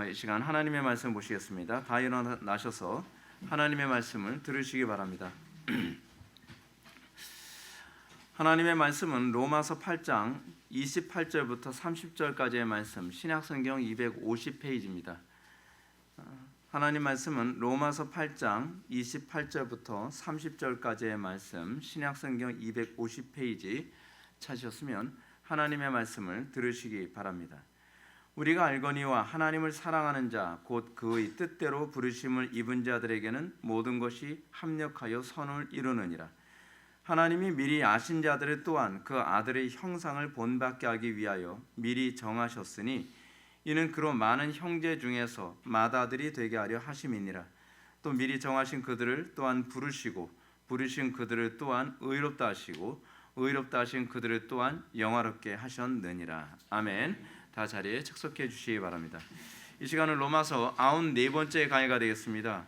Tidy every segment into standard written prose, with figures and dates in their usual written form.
이 시간 하나님의 말씀 보시겠습니다. 다 일어나셔서 하나님의 말씀을 들으시기 바랍니다. 하나님의 말씀은 로마서 8장 28절부터 30절까지의 말씀, 신약성경 250페이지입니다. 하나님 말씀은 로마서 8장 28절부터 30절까지의 말씀, 신약성경 250페이지 찾으셨으면 하나님의 말씀을 들으시기 바랍니다. 우리가 알거니와 하나님을 사랑하는 자 곧 그의 뜻대로 부르심을 입은 자들에게는 모든 것이 합력하여 선을 이루느니라. 하나님이 미리 아신 자들을 또한 그 아들의 형상을 본받게 하기 위하여 미리 정하셨으니 이는 그로 많은 형제 중에서 맏아들이 되게 하려 하심이니라. 또 미리 정하신 그들을 또한 부르시고 부르신 그들을 또한 의롭다 하시고 의롭다 하신 그들을 또한 영화롭게 하셨느니라. 아멘. 다 자리에 착석해 주시기 바랍니다. 이 시간은 로마서 94번째 강의가 되겠습니다.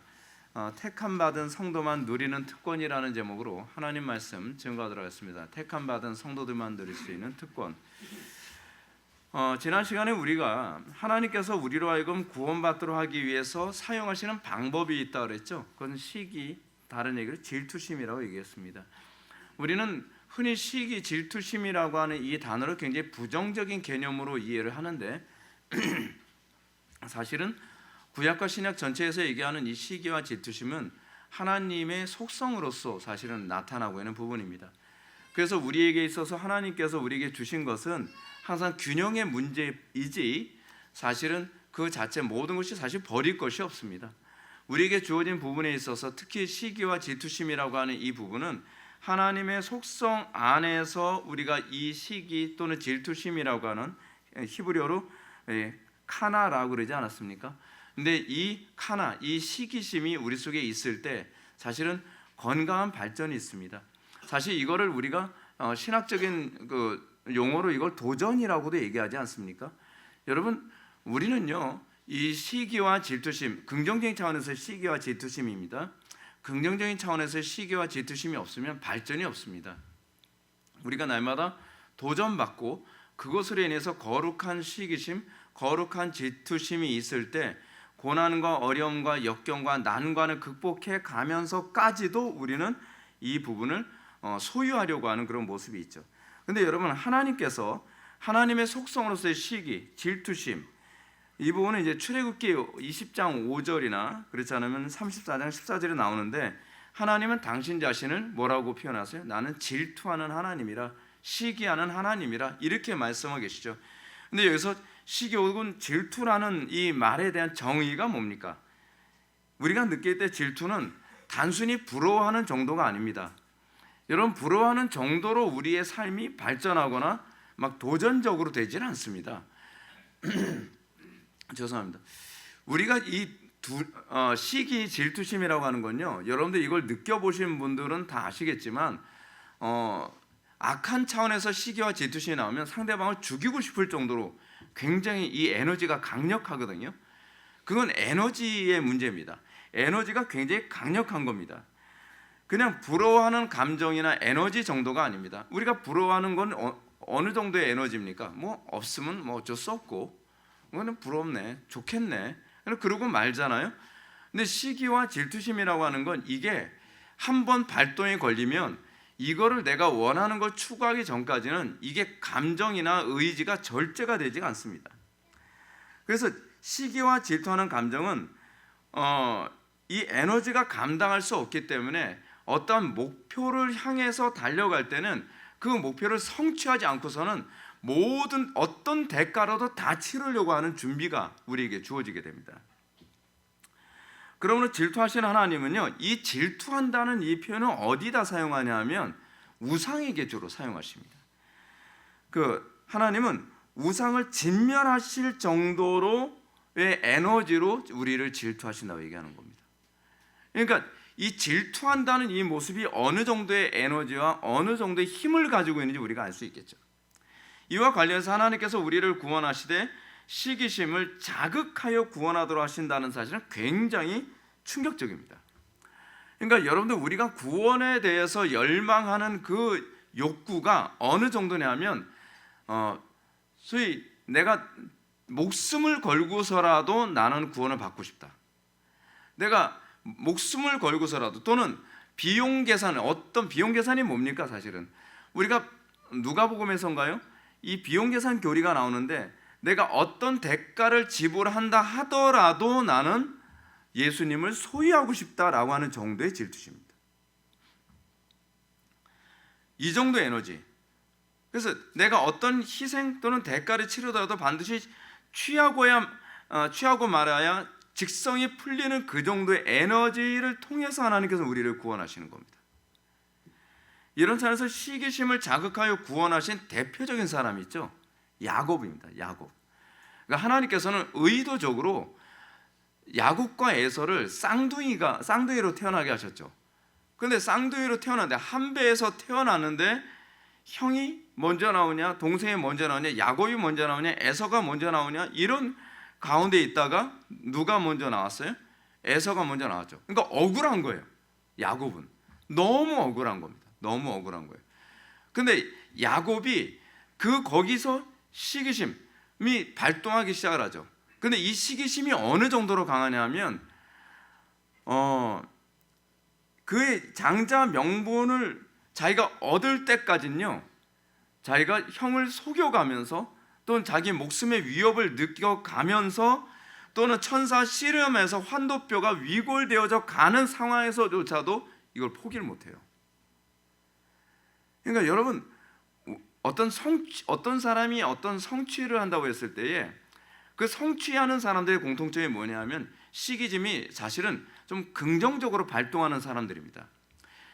택함 받은 성도만 누리는 특권이라는 제목으로 하나님 말씀 증거하도록 하겠습니다. 택함 받은 성도들만 누릴 수 있는 특권. 지난 시간에 우리가 하나님께서 우리로 하여금 구원받도록 하기 위해서 사용하시는 방법이 있다고 그랬죠. 그건 시기, 다른 얘기로 질투심이라고 얘기했습니다. 우리는 흔히 시기, 질투심이라고 하는 이 단어를 굉장히 부정적인 개념으로 이해를 하는데 사실은 구약과 신약 전체에서 얘기하는 이 시기와 질투심은 하나님의 속성으로서 사실은 나타나고 있는 부분입니다. 그래서 우리에게 있어서 하나님께서 우리에게 주신 것은 항상 균형의 문제이지 사실은 그 자체 모든 것이 사실 버릴 것이 없습니다. 우리에게 주어진 부분에 있어서 특히 시기와 질투심이라고 하는 이 부분은 하나님의 속성 안에서 우리가 이 시기 또는 질투심이라고 하는 히브리어로 카나라고 그러지 않았습니까? 근데 이 카나, 이 시기심이 우리 속에 있을 때 사실은 건강한 발전이 있습니다. 사실 이거를 우리가 신학적인 용어로 이걸 도전이라고도 얘기하지 않습니까? 여러분, 우리는요 이 시기와 질투심, 긍정적인 차원에서 시기와 질투심입니다. 긍정적인 차원에서 시기와 질투심이 없으면 발전이 없습니다. 우리가 날마다 도전받고 그것으로 인해서 거룩한 시기심, 거룩한 질투심이 있을 때 고난과 어려움과 역경과 난관을 극복해 가면서까지도 우리는 이 부분을 소유하려고 하는 그런 모습이 있죠. 근데 여러분, 하나님께서 하나님의 속성으로서의 시기, 질투심, 이 부분은 이제 출애굽기 20장 5절이나 그렇지 않으면 34장 14절에 나오는데 하나님은 당신 자신을 뭐라고 표현하세요? 나는 질투하는 하나님이라, 시기하는 하나님이라 이렇게 말씀하고 계시죠. 근데 여기서 시기 혹은 질투라는 이 말에 대한 정의가 뭡니까? 우리가 느낄 때 질투는 단순히 부러워하는 정도가 아닙니다. 여러분, 부러워하는 정도로 우리의 삶이 발전하거나 막 도전적으로 되지는 않습니다. 죄송합니다. 우리가 이 시기, 질투심이라고 하는 건요, 여러분들 이걸 느껴보신 분들은 다 아시겠지만 악한 차원에서 시기와 질투심이 나오면 상대방을 죽이고 싶을 정도로 굉장히 이 에너지가 강력하거든요. 그건 에너지의 문제입니다. 에너지가 굉장히 강력한 겁니다. 그냥 부러워하는 감정이나 에너지 정도가 아닙니다. 우리가 부러워하는 건 어느 정도의 에너지입니까? 뭐 없으면 뭐 어쩔 수 없고, 뭐는 부럽네, 좋겠네, 그러고 말잖아요. 근데 시기와 질투심이라고 하는 건 이게 한번 발동이 걸리면 이거를 내가 원하는 걸 추구하기 전까지는 이게 감정이나 의지가 절제가 되지가 않습니다. 그래서 시기와 질투하는 감정은 이 에너지가 감당할 수 없기 때문에 어떤 목표를 향해서 달려갈 때는 그 목표를 성취하지 않고서는 모든 어떤 대가로도 다 치르려고 하는 준비가 우리에게 주어지게 됩니다. 그러므로 질투하시는 하나님은요, 이 질투한다는 이 표현을 어디다 사용하냐 하면 우상에게 주로 사용하십니다. 하나님은 우상을 진멸하실 정도로의 에너지로 우리를 질투하신다고 얘기하는 겁니다. 그러니까 이 질투한다는 이 모습이 어느 정도의 에너지와 어느 정도의 힘을 가지고 있는지 우리가 알 수 있겠죠. 이와 관련해서 하나님께서 우리를 구원하시되 시기심을 자극하여 구원하도록 하신다는 사실은 굉장히 충격적입니다. 그러니까 여러분들, 우리가 구원에 대해서 열망하는 그 욕구가 어느 정도냐면 소위 내가 목숨을 걸고서라도 나는 구원을 받고 싶다. 내가 목숨을 걸고서라도, 또는 비용 계산, 어떤 비용 계산이 뭡니까? 사실은 우리가 누가복음에서인가요? 이 비용 계산 교리가 나오는데, 내가 어떤 대가를 지불한다 하더라도 나는 예수님을 소유하고 싶다라고 하는 정도의 질투심입니다. 이 정도의 에너지. 그래서 내가 어떤 희생 또는 대가를 치르더라도 반드시 취하고 말아야 직성이 풀리는 그 정도의 에너지를 통해서 하나님께서 우리를 구원하시는 겁니다. 이런 차에서 시기심을 자극하여 구원하신 대표적인 사람이 있죠. 야곱입니다. 야곱. 그러니까 하나님께서는 의도적으로 야곱과 에서를 쌍둥이로 태어나게 하셨죠. 그런데 쌍둥이로 태어났는데, 한 배에서 태어났는데 형이 먼저 나오냐, 동생이 먼저 나오냐, 야곱이 먼저 나오냐, 에서가 먼저 나오냐, 이런 가운데 있다가 누가 먼저 나왔어요? 에서가 먼저 나왔죠. 그러니까 억울한 거예요. 야곱은 너무 억울한 겁니다. 너무 억울한 거예요. 근데 야곱이 거기서 시기심이 발동하기 시작을 하죠. 근데 이 시기심이 어느 정도로 강하냐면, 그의 장자 명분을 자기가 얻을 때까지는요, 자기가 형을 속여가면서, 또는 자기 목숨의 위협을 느껴가면서, 또는 천사 씨름에서 환도뼈가 위골되어져 가는 상황에서조차도 이걸 포기를 못해요. 그러니까 여러분, 어떤 사람이 어떤 성취를 한다고 했을 때에 그 성취하는 사람들의 공통점이 뭐냐면, 시기심이 사실은 좀 긍정적으로 발동하는 사람들입니다.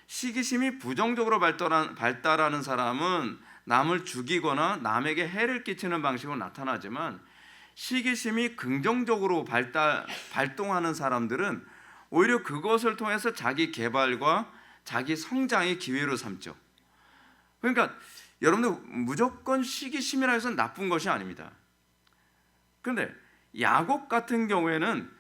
시기심이 부정적으로 발달하는 사람은 남을 죽이거나 남에게 해를 끼치는 방식으로 나타나지만, 시기심이 긍정적으로 발동하는 사람들은 오히려 그것을 통해서 자기 개발과 자기 성장의 기회로 삼죠. 그러니까 여러분들, 무조건 시기심이라 해서 나쁜 것이 아닙니다. 그런데 야곱 같은 경우에는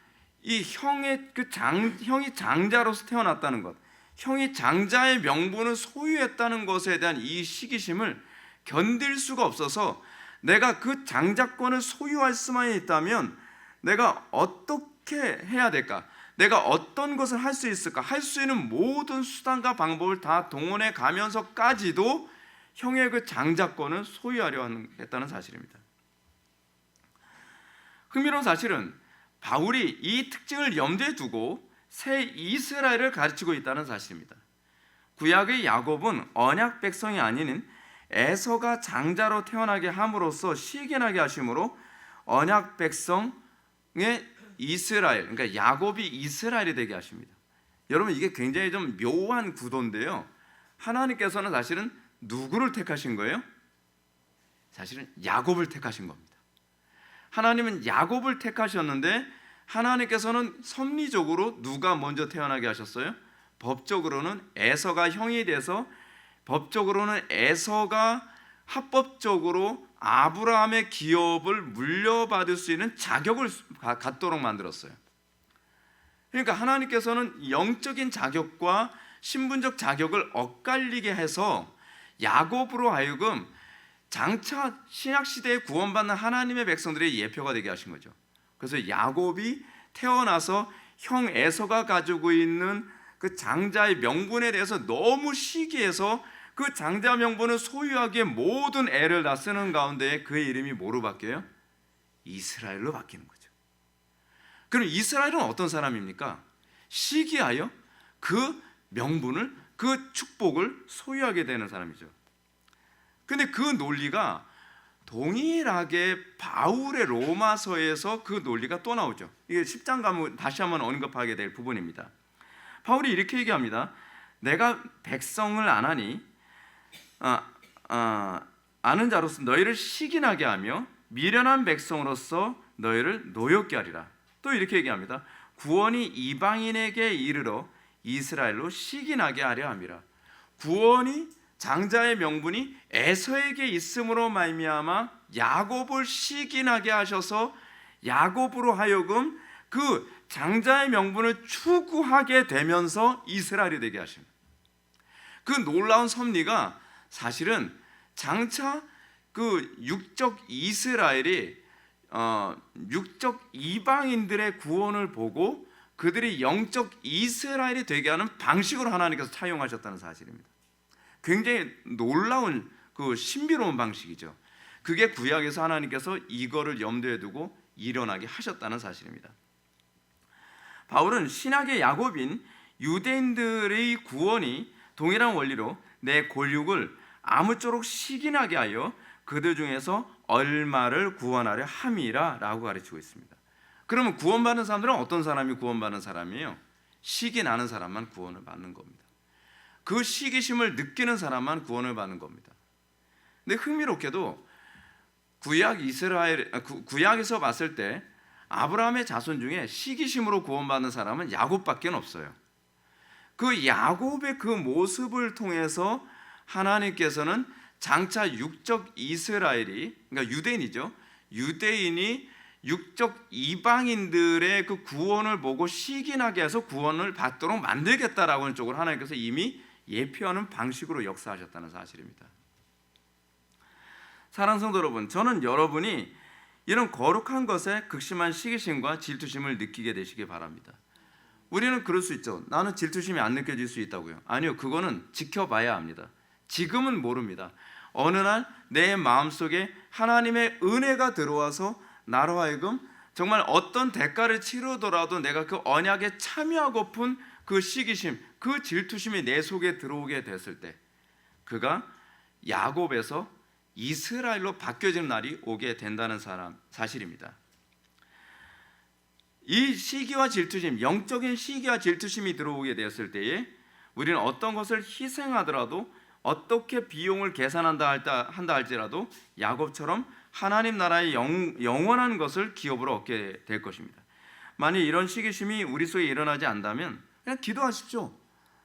이 형이 장자로서 태어났다는 것, 형이 장자의 명분을 소유했다는 것에 대한 이 시기심을 견딜 수가 없어서, 내가 그 장자권을 소유할 수만 있다면 내가 어떻게 해야 될까? 내가 어떤 것을 할 수 있을까? 할 수 있는 모든 수단과 방법을 다 동원해 가면서까지도 형의 그 장자권을 소유하려 했다는 사실입니다. 흥미로운 사실은 바울이 이 특징을 염두에 두고 새 이스라엘을 가르치고 있다는 사실입니다. 구약의 야곱은 언약 백성이 아닌 에서가 장자로 태어나게 함으로써 시기나게 하심으로 언약 백성의 이스라엘, 그러니까 야곱이 이스라엘이 되게 하십니다. 여러분, 이게 굉장히 좀 묘한 구도인데요, 하나님께서는 사실은 누구를 택하신 거예요? 사실은 야곱을 택하신 겁니다. 하나님은 야곱을 택하셨는데, 하나님께서는 섭리적으로 누가 먼저 태어나게 하셨어요? 법적으로는 에서가 형이 돼서, 법적으로는 에서가 합법적으로 아브라함의 기업을 물려받을 수 있는 자격을 갖도록 만들었어요. 그러니까 하나님께서는 영적인 자격과 신분적 자격을 엇갈리게 해서 야곱으로 하여금 장차 신약시대에 구원받는 하나님의 백성들의 예표가 되게 하신 거죠. 그래서 야곱이 태어나서 형 에서가 가지고 있는 그 장자의 명분에 대해서 너무 시기해서 그 장자 명분을 소유하기에 모든 애를 다 쓰는 가운데 그의 이름이 뭐로 바뀌어요? 이스라엘로 바뀌는 거죠. 그럼 이스라엘은 어떤 사람입니까? 시기하여 그 명분을, 그 축복을 소유하게 되는 사람이죠. 근데 그 논리가 동일하게 바울의 로마서에서 그 논리가 또 나오죠. 이게 10장 가면 다시 한번 언급하게 될 부분입니다. 바울이 이렇게 얘기합니다. 내가 백성을 안 하니 아는 자로서 너희를 시기나게 하며 미련한 백성으로서 너희를 노엽게 하리라. 또 이렇게 얘기합니다. 구원이 이방인에게 이르러 이스라엘로 시기나게 하려 함이라. 구원이, 장자의 명분이 에서에게 있음으로 말미암아 야곱을 시기나게 하셔서 야곱으로 하여금 그 장자의 명분을 추구하게 되면서 이스라엘이 되게 하십니다. 그 놀라운 섭리가 사실은 장차 그 육적 이스라엘이 육적 이방인들의 구원을 보고 그들이 영적 이스라엘이 되게 하는 방식으로 하나님께서 사용하셨다는 사실입니다. 굉장히 놀라운 그 신비로운 방식이죠. 그게 구약에서 하나님께서 이거를 염두에 두고 일어나게 하셨다는 사실입니다. 바울은 신약의 야곱인 유대인들의 구원이 동일한 원리로 내 골육을 아무쪼록 시기나게 하여 그들 중에서 얼마를 구원하려 함이라 라고 가르치고 있습니다. 그러면 구원받는 사람들은 어떤 사람이 구원받는 사람이에요? 시기 나는 사람만 구원을 받는 겁니다. 그 시기심을 느끼는 사람만 구원을 받는 겁니다. 근데 흥미롭게도 구약에서 봤을 때 아브라함의 자손 중에 시기심으로 구원받는 사람은 야곱밖에 없어요. 그 야곱의 그 모습을 통해서 하나님께서는 장차 육적 이스라엘이, 그러니까 유대인이죠, 유대인이 육적 이방인들의 그 구원을 보고 시기나게 해서 구원을 받도록 만들겠다라고 하는 쪽으로 하나님께서 이미 예표하는 방식으로 역사하셨다는 사실입니다. 사랑하는 성도 여러분, 저는 여러분이 이런 거룩한 것에 극심한 시기심과 질투심을 느끼게 되시기 바랍니다. 우리는 그럴 수 있죠. 나는 질투심이 안 느껴질 수 있다고요. 아니요, 그거는 지켜봐야 합니다. 지금은 모릅니다. 어느 날 내 마음속에 하나님의 은혜가 들어와서 나로 하여금 정말 어떤 대가를 치르더라도 내가 그 언약에 참여하고픈 그 시기심, 그 질투심이 내 속에 들어오게 됐을 때 그가 야곱에서 이스라엘로 바뀌어지는 날이 오게 된다는 사실입니다. 이 시기와 질투심, 영적인 시기와 질투심이 들어오게 되었을 때에 우리는 어떤 것을 희생하더라도, 어떻게 비용을 계산한다 할지라도 야곱처럼 하나님 나라의 영원한 것을 기업으로 얻게 될 것입니다. 만약 이런 시기심이 우리 속에 일어나지 않다면 그냥 기도하십시오.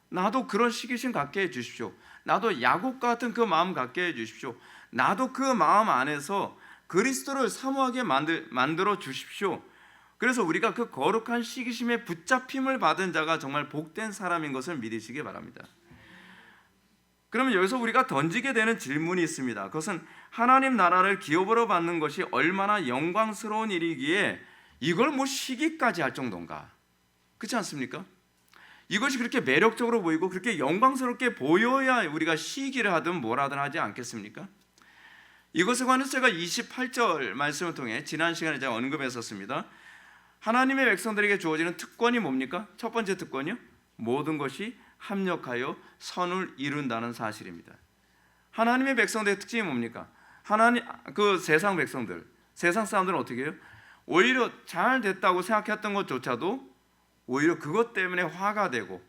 나도 그런 시기심 갖게 해주십시오. 나도 야곱 같은 그 마음 갖게 해주십시오. 나도 그 마음 안에서 그리스도를 사모하게 만들어 주십시오. 그래서 우리가 그 거룩한 시기심에 붙잡힘을 받은 자가 정말 복된 사람인 것을 믿으시기 바랍니다. 그러면 여기서 우리가 던지게 되는 질문이 있습니다. 그것은 하나님 나라를 기업으로 받는 것이 얼마나 영광스러운 일이기에 이걸 뭐 시기까지 할 정도인가? 그렇지 않습니까? 이것이 그렇게 매력적으로 보이고 그렇게 영광스럽게 보여야 우리가 시기를 하든 뭘 하든 하지 않겠습니까? 이것에 관해서 제가 28절 말씀을 통해 지난 시간에 제가 언급했었습니다. 하나님의 백성들에게 주어지는 특권이 뭡니까? 첫 번째 특권이요, 모든 것이 합력하여 선을 이룬다는 사실입니다. 하나님의 백성들의 특징이 뭡니까? 세상 백성들, 세상 사람들은 어떻게 해요? 오히려 잘 됐다고 생각했던 것조차도 오히려 그것 때문에 화가 되고,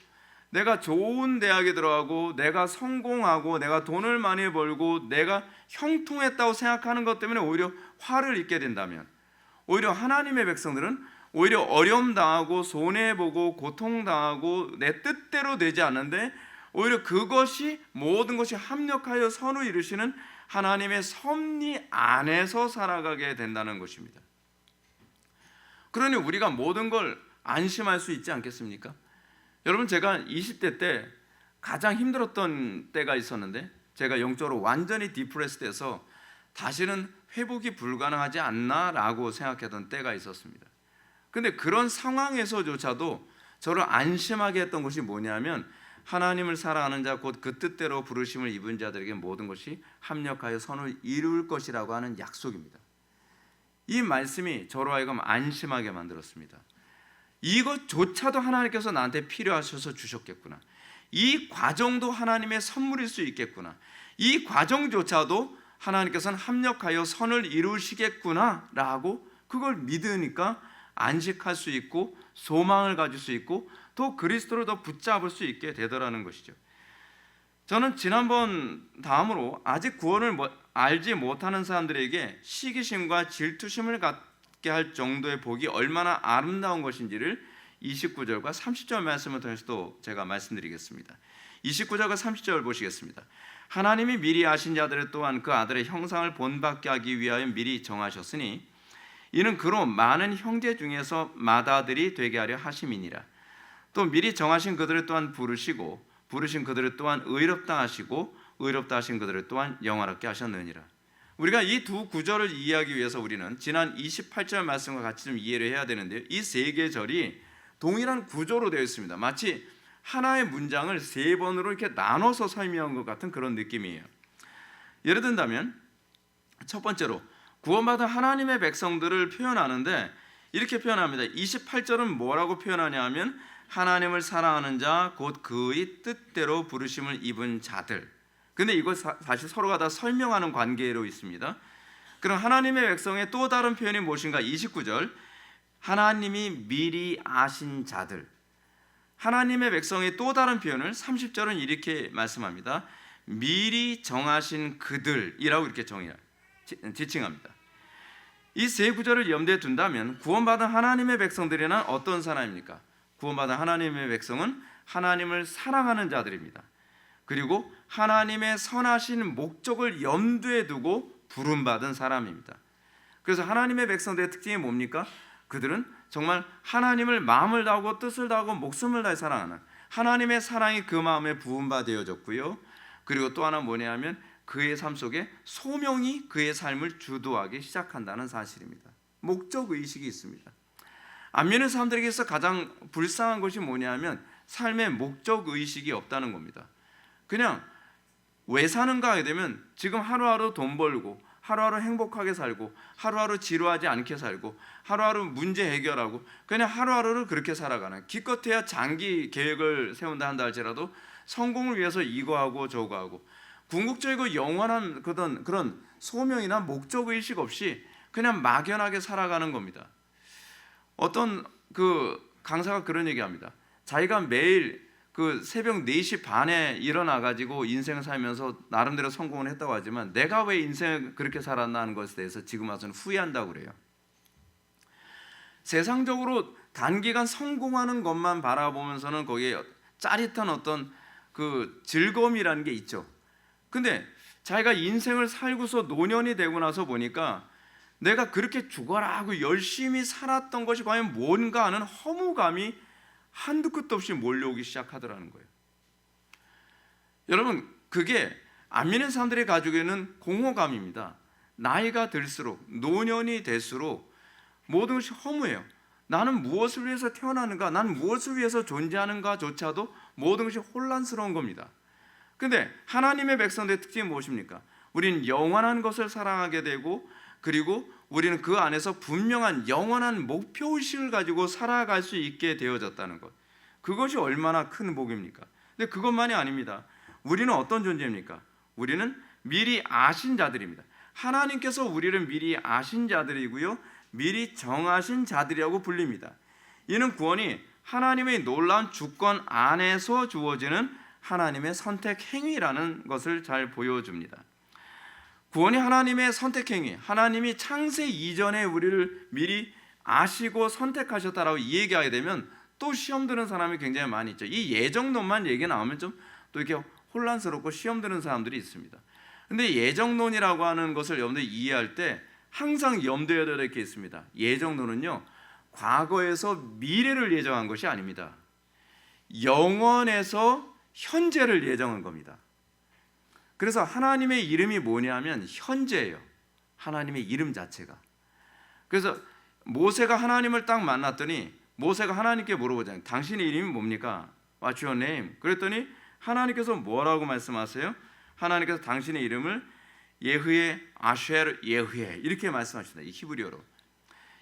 내가 좋은 대학에 들어가고 내가 성공하고 내가 돈을 많이 벌고 내가 형통했다고 생각하는 것 때문에 오히려 화를 입게 된다면, 오히려 하나님의 백성들은 오히려 어려움 당하고 손해보고 고통당하고 내 뜻대로 되지 않는데 오히려 그것이 모든 것이 합력하여 선을 이루시는 하나님의 섭리 안에서 살아가게 된다는 것입니다. 그러니 우리가 모든 걸 안심할 수 있지 않겠습니까? 여러분, 제가 20대 때 가장 힘들었던 때가 있었는데, 제가 영적으로 완전히 디프레스돼서 다시는 회복이 불가능하지 않나라고 생각했던 때가 있었습니다. 근데 그런 상황에서조차도 저를 안심하게 했던 것이 뭐냐면, 하나님을 사랑하는 자 곧 그 뜻대로 부르심을 입은 자들에게 모든 것이 합력하여 선을 이룰 것이라고 하는 약속입니다. 이 말씀이 저로 하여금 안심하게 만들었습니다. 이것조차도 하나님께서 나한테 필요하셔서 주셨겠구나. 이 과정도 하나님의 선물일 수 있겠구나. 이 과정조차도 하나님께서는 합력하여 선을 이루시겠구나 라고 그걸 믿으니까 안식할 수 있고 소망을 가질 수 있고 또 그리스도를 더 붙잡을 수 있게 되더라는 것이죠. 저는 지난번 다음으로 아직 구원을 알지 못하는 사람들에게 시기심과 질투심을 갖게 할 정도의 복이 얼마나 아름다운 것인지를 29절과 30절 말씀을 통해서도 제가 말씀드리겠습니다. 29절과 30절 보시겠습니다. 하나님이 미리 아신 자들을 또한 그 아들의 형상을 본받게 하기 위하여 미리 정하셨으니 이는 그로 많은 형제 중에서 맏아들이 되게 하려 하심이니라. 또 미리 정하신 그들을 또한 부르시고 부르신 그들을 또한 의롭다 하시고 의롭다 하신 그들을 또한 영화롭게 하셨느니라. 우리가 이 두 구절을 이해하기 위해서 우리는 지난 28절 말씀과 같이 좀 이해를 해야 되는데요. 이 세 계절이 동일한 구조로 되어 있습니다. 마치 하나의 문장을 세 번으로 이렇게 나눠서 설명한 것 같은 그런 느낌이에요. 예를 든다면 첫 번째로 구원받은 하나님의 백성들을 표현하는데 이렇게 표현합니다. 28절은 뭐라고 표현하냐 하면 하나님을 사랑하는 자 곧 그의 뜻대로 부르심을 입은 자들. 근데 이거 사실 서로가 다 설명하는 관계로 있습니다. 그럼 하나님의 백성의 또 다른 표현이 무엇인가? 29절 하나님이 미리 아신 자들. 하나님의 백성의 또 다른 표현을 30절은 이렇게 말씀합니다. 미리 정하신 그들이라고 이렇게 지칭합니다. 이 세 구절을 염두에 둔다면 구원받은 하나님의 백성들이란 어떤 사람입니까? 구원받은 하나님의 백성은 하나님을 사랑하는 자들입니다. 그리고 하나님의 선하신 목적을 염두에 두고 부름받은 사람입니다. 그래서 하나님의 백성들의 특징이 뭡니까? 그들은 정말 하나님을 마음을 다하고 뜻을 다하고 목숨을 다해 사랑하는 하나님의 사랑이 그 마음에 부음받아졌고요. 그리고 또 하나 뭐냐 하면 그의 삶 속에 소명이 그의 삶을 주도하기 시작한다는 사실입니다. 목적의식이 있습니다. 안 믿는 사람들에게서 가장 불쌍한 것이 뭐냐 하면 삶의 목적의식이 없다는 겁니다. 그냥 왜 사는가 하게 되면 지금 하루하루 돈 벌고 하루하루 행복하게 살고 하루하루 지루하지 않게 살고 하루하루 문제 해결하고 그냥 하루하루를 그렇게 살아가는, 기껏해야 장기 계획을 세운다 한다 할지라도 성공을 위해서 이거 하고 저거 하고 궁극적이고 영원한 그런 소명이나 목적의식 없이 그냥 막연하게 살아가는 겁니다. 어떤 그 강사가 그런 얘기합니다. 자기가 매일 그 새벽 4시 반에 일어나 가지고 인생을 살면서 나름대로 성공을 했다고 하지만 내가 왜 인생을 그렇게 살았나 하는 것에 대해서 지금 와서는 후회한다고 그래요. 세상적으로 단기간 성공하는 것만 바라보면서는 거기에 짜릿한 어떤 그 즐거움이라는 게 있죠. 근데 자기가 인생을 살고서 노년이 되고 나서 보니까 내가 그렇게 죽어라 하고 열심히 살았던 것이 과연 뭔가 하는 허무감이 한두 끝도 없이 몰려오기 시작하더라는 거예요. 여러분, 그게 안 믿는 사람들이 가지고 있는 공허감입니다. 나이가 들수록, 노년이 될수록 모든 것이 허무해요. 나는 무엇을 위해서 태어나는가, 나는 무엇을 위해서 존재하는가조차도 모든 것이 혼란스러운 겁니다. 근데 하나님의 백성들의 특징이 무엇입니까? 우리는 영원한 것을 사랑하게 되고, 그리고 우리는 그 안에서 분명한 영원한 목표의식을 가지고 살아갈 수 있게 되어졌다는 것. 그것이 얼마나 큰 복입니까? 근데 그것만이 아닙니다. 우리는 어떤 존재입니까? 우리는 미리 아신 자들입니다. 하나님께서 우리를 미리 아신 자들이고요, 미리 정하신 자들이라고 불립니다. 이는 구원이 하나님의 놀라운 주권 안에서 주어지는 하나님의 선택 행위라는 것을 잘 보여줍니다. 구원이 하나님의 선택 행위, 하나님이 창세 이전에 우리를 미리 아시고 선택하셨다라고 이 얘기하게 되면 또 시험 드는 사람이 굉장히 많이 있죠. 이 예정론만 얘기 나오면 좀 또 이렇게 혼란스럽고 시험 드는 사람들이 있습니다. 근데 예정론이라고 하는 것을 여러분들이 이해할 때 항상 염두에 둬야 될 게 있습니다. 예정론은요, 과거에서 미래를 예정한 것이 아닙니다. 영원에서 현재를 예정한 겁니다. 그래서 하나님의 이름이 뭐냐면 현재예요. 하나님의 이름 자체가. 그래서 모세가 하나님을 딱 만났더니 모세가 하나님께 물어보잖아요. 당신의 이름이 뭡니까? What's your name? 그랬더니 하나님께서 뭐라고 말씀하세요? 하나님께서 당신의 이름을 예흐에 아쉐르 예흐에 이렇게 말씀하십니다. 이 히브리어로.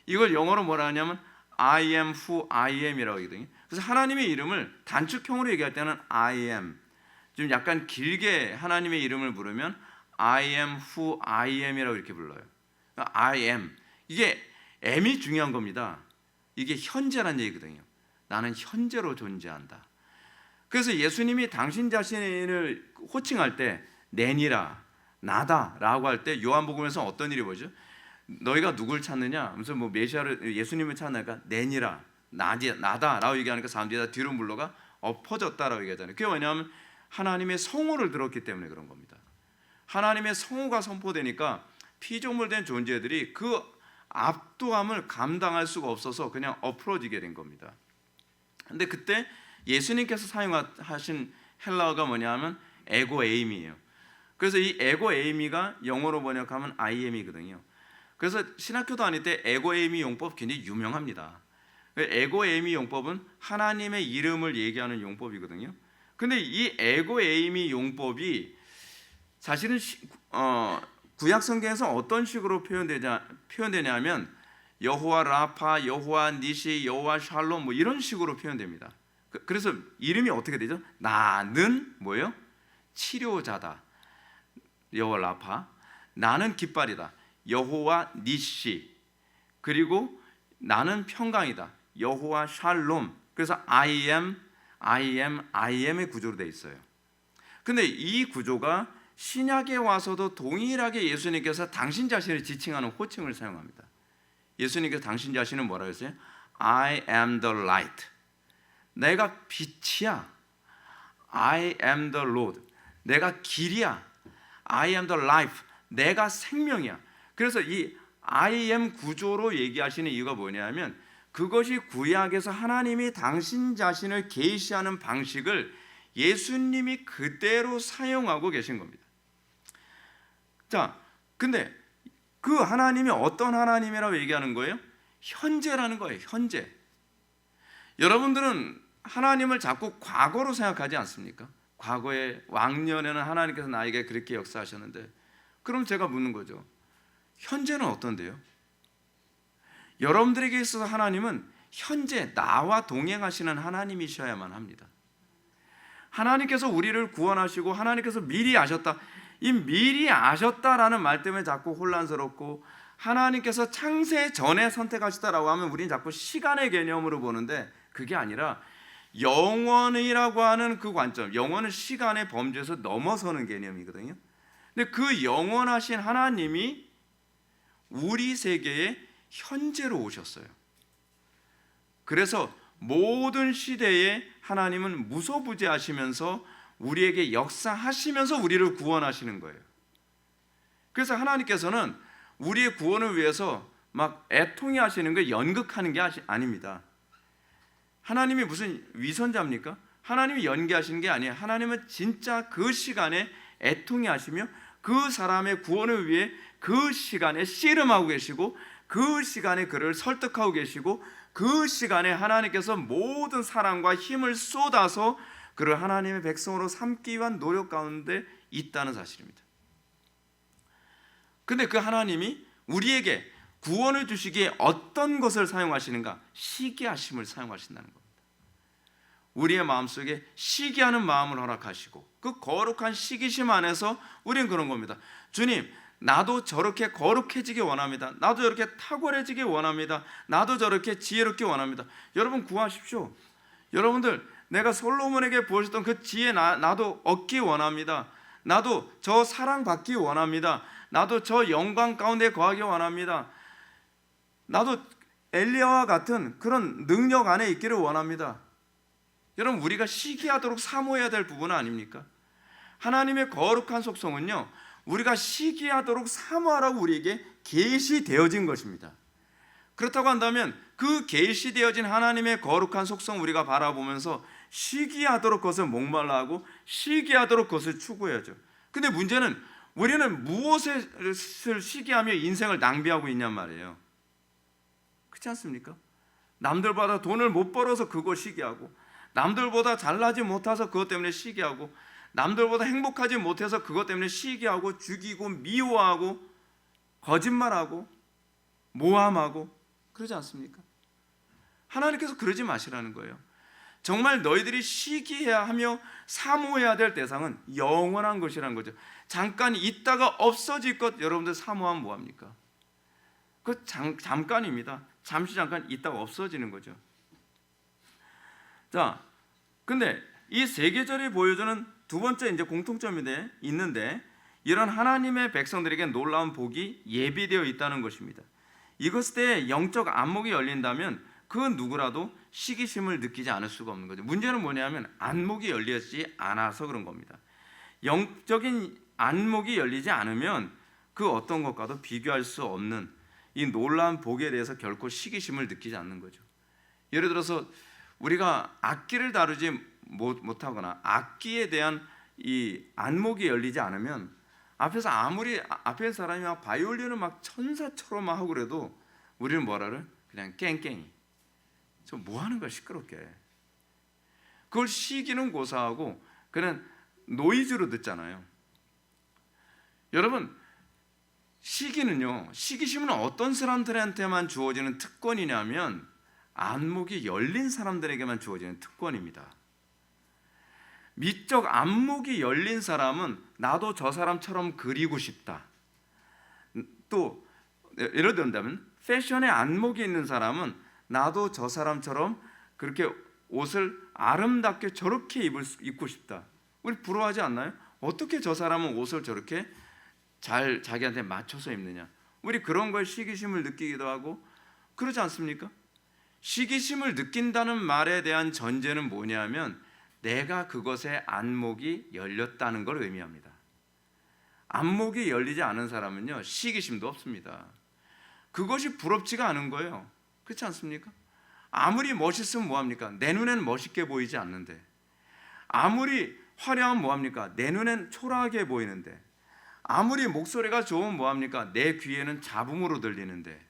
이걸 영어로 뭐라 하냐면 I am who I am이라고 하거든요. 그래서 하나님의 이름을 단축형으로 얘기할 때는 I am, 좀 약간 길게 하나님의 이름을 부르면 I am who I am이라고 이렇게 불러요. I am, 이게 M이 중요한 겁니다. 이게 현재란 얘기거든요. 나는 현재로 존재한다. 그래서 예수님이 당신 자신을 호칭할 때 내니라, 나다라고 할 때 요한복음에서 어떤 일이 보죠? 너희가 누굴 찾느냐? 무슨 뭐 메시아를 예수님을 찾느니까 내니라, 나다라고 얘기하니까 사람들이 다 뒤로 물러가 엎어졌다라고 얘기하잖아요. 그게 왜냐하면 하나님의 성호를 들었기 때문에 그런 겁니다. 하나님의 성호가 선포되니까 피조물된 존재들이 그 압도함을 감당할 수가 없어서 그냥 엎어지게 된 겁니다. 근데 그때 예수님께서 사용하신 헬라어가 뭐냐면 에고 에임이에요. 그래서 이 에고 에이미가 영어로 번역하면 I am이거든요. 그래서 신학교 다닐 때 에고 에이미 용법 굉장히 유명합니다. 에고 에이미 용법은 하나님의 이름을 얘기하는 용법이거든요. 근데 이 에고 에이미 용법이 사실은 구약 성경에서 어떤 식으로 표현되냐면 여호와 라파, 여호와 니시, 여호와 샬롬 뭐 이런 식으로 표현됩니다. 그래서 이름이 어떻게 되죠? 나는 뭐예요? 치료자다. 여호와 라파. 나는 깃발이다. 여호와 니시. 그리고 나는 평강이다. 여호와 샬롬. 그래서 I am의 구조로 되어 있어요. 근데 이 구조가 신약에 와서도 동일하게 예수님께서 당신 자신을 지칭하는 호칭을 사용합니다. 예수님께서 당신 자신은 뭐라고 했어요? I am the light. 내가 빛이야. I am the Lord. 내가 길이야. I am the life. 내가 생명이야. 그래서 이 I am 구조로 얘기하시는 이유가 뭐냐면 그것이 구약에서 하나님이 당신 자신을 계시하는 방식을 예수님이 그대로 사용하고 계신 겁니다. 자, 근데 그 하나님이 어떤 하나님이라고 얘기하는 거예요? 현재라는 거예요. 현재. 여러분들은 하나님을 자꾸 과거로 생각하지 않습니까? 과거에 왕년에는 하나님께서 나에게 그렇게 역사하셨는데, 그럼 제가 묻는 거죠. 현재는 어떤데요? 여러분들에게 있어서 하나님은 현재 나와 동행하시는 하나님이셔야만 합니다. 하나님께서 우리를 구원하시고 하나님께서 미리 아셨다. 이 미리 아셨다라는 말 때문에 자꾸 혼란스럽고, 하나님께서 창세 전에 선택하셨다라고 하면 우리는 자꾸 시간의 개념으로 보는데 그게 아니라 영원이라고 하는 그 관점, 영원은 시간의 범주에서 넘어서는 개념이거든요. 근데 그 영원하신 하나님이 우리 세계에 현재로 오셨어요. 그래서 모든 시대에 하나님은 무소부재하시면서 우리에게 역사하시면서 우리를 구원하시는 거예요. 그래서 하나님께서는 우리의 구원을 위해서 막 애통해 하시는 거, 연극하는 게 아닙니다. 하나님이 무슨 위선자입니까? 하나님이 연기하시는 게 아니에요. 하나님은 진짜 그 시간에 애통해 하시며 그 사람의 구원을 위해 그 시간에 씨름하고 계시고, 그 시간에 그를 설득하고 계시고, 그 시간에 하나님께서 모든 사랑과 힘을 쏟아서 그를 하나님의 백성으로 삼기 위한 노력 가운데 있다는 사실입니다. 근데 그 하나님이 우리에게 구원을 주시기에 어떤 것을 사용하시는가? 시기하심을 사용하신다는 겁니다. 우리의 마음속에 시기하는 마음을 허락하시고, 그 거룩한 시기심 안에서 우리는 그런 겁니다. 주님, 나도 저렇게 거룩해지기 원합니다. 나도 저렇게 탁월해지기 원합니다. 나도 저렇게 지혜롭기 원합니다. 여러분 구하십시오. 여러분들, 내가 솔로몬에게 부으셨던 그 지혜 나도 얻기 원합니다. 나도 저 사랑받기 원합니다. 나도 저 영광 가운데 거하기 원합니다. 나도 엘리야와 같은 그런 능력 안에 있기를 원합니다. 여러분, 우리가 시기하도록 사모해야 될 부분은 아닙니까? 하나님의 거룩한 속성은요, 우리가 시기하도록 사모하라고 우리에게 계시되어진 것입니다. 그렇다고 한다면 그 계시되어진 하나님의 거룩한 속성 우리가 바라보면서 시기하도록 그것을 목말라하고 시기하도록 그것을 추구해야죠. 근데 문제는 우리는 무엇을 시기하며 인생을 낭비하고 있냔 말이에요. 그렇지 않습니까? 남들보다 돈을 못 벌어서 그거 시기하고, 남들보다 잘나지 못해서 그것 때문에 시기하고, 남들보다 행복하지 못해서 그것 때문에 시기하고, 죽이고, 미워하고, 거짓말하고, 모함하고, 그러지 않습니까? 하나님께서 그러지 마시라는 거예요. 정말 너희들이 시기해야 하며 사모해야 될 대상은 영원한 것이라는 거죠. 잠깐 있다가 없어질 것 여러분들 사모하면 뭐합니까? 그 잠깐입니다. 잠깐 있다가 없어지는 거죠. 자, 근데 이 세계절이 보여주는 두 번째 이제 공통점이 있는데, 이런 하나님의 백성들에게 놀라운 복이 예비되어 있다는 것입니다. 이것에 대해 영적 안목이 열린다면 그 누구라도 시기심을 느끼지 않을 수가 없는 거죠. 문제는 뭐냐면 안목이 열리지 않아서 그런 겁니다. 영적인 안목이 열리지 않으면 그 어떤 것과도 비교할 수 없는 이 놀라운 복에 대해서 결코 시기심을 느끼지 않는 거죠. 예를 들어서 우리가 악기를 다루지 못하거나 악기에 대한 이 안목이 열리지 않으면 앞에서 아무리 앞에 사람이 막 바이올린을 막 천사처럼 막 하고 그래도 우리는 뭐라를 그냥 깽깽이. 저 뭐 하는 거야 시끄럽게. 그걸 시기는 고사하고 그냥 노이즈로 듣잖아요. 여러분, 시기는요, 시기심은 어떤 사람들한테만 주어지는 특권이냐면 안목이 열린 사람들에게만 주어지는 특권입니다. 미적 안목이 열린 사람은 나도 저 사람처럼 그리고 싶다. 또 예를 들면 패션에 안목이 있는 사람은 나도 저 사람처럼 그렇게 옷을 아름답게 저렇게 입고 싶다. 우리 부러워하지 않나요? 어떻게 저 사람은 옷을 저렇게 잘 자기한테 맞춰서 입느냐. 우리 그런 걸 시기심을 느끼기도 하고 그러지 않습니까? 시기심을 느낀다는 말에 대한 전제는 뭐냐면 내가 그것에 안목이 열렸다는 걸 의미합니다. 안목이 열리지 않은 사람은요, 시기심도 없습니다. 그것이 부럽지가 않은 거예요. 그렇지 않습니까? 아무리 멋있으면 뭐합니까? 내 눈에는 멋있게 보이지 않는데, 아무리 화려하면 뭐합니까? 내 눈엔 초라하게 보이는데, 아무리 목소리가 좋으면 뭐합니까? 내 귀에는 잡음으로 들리는데,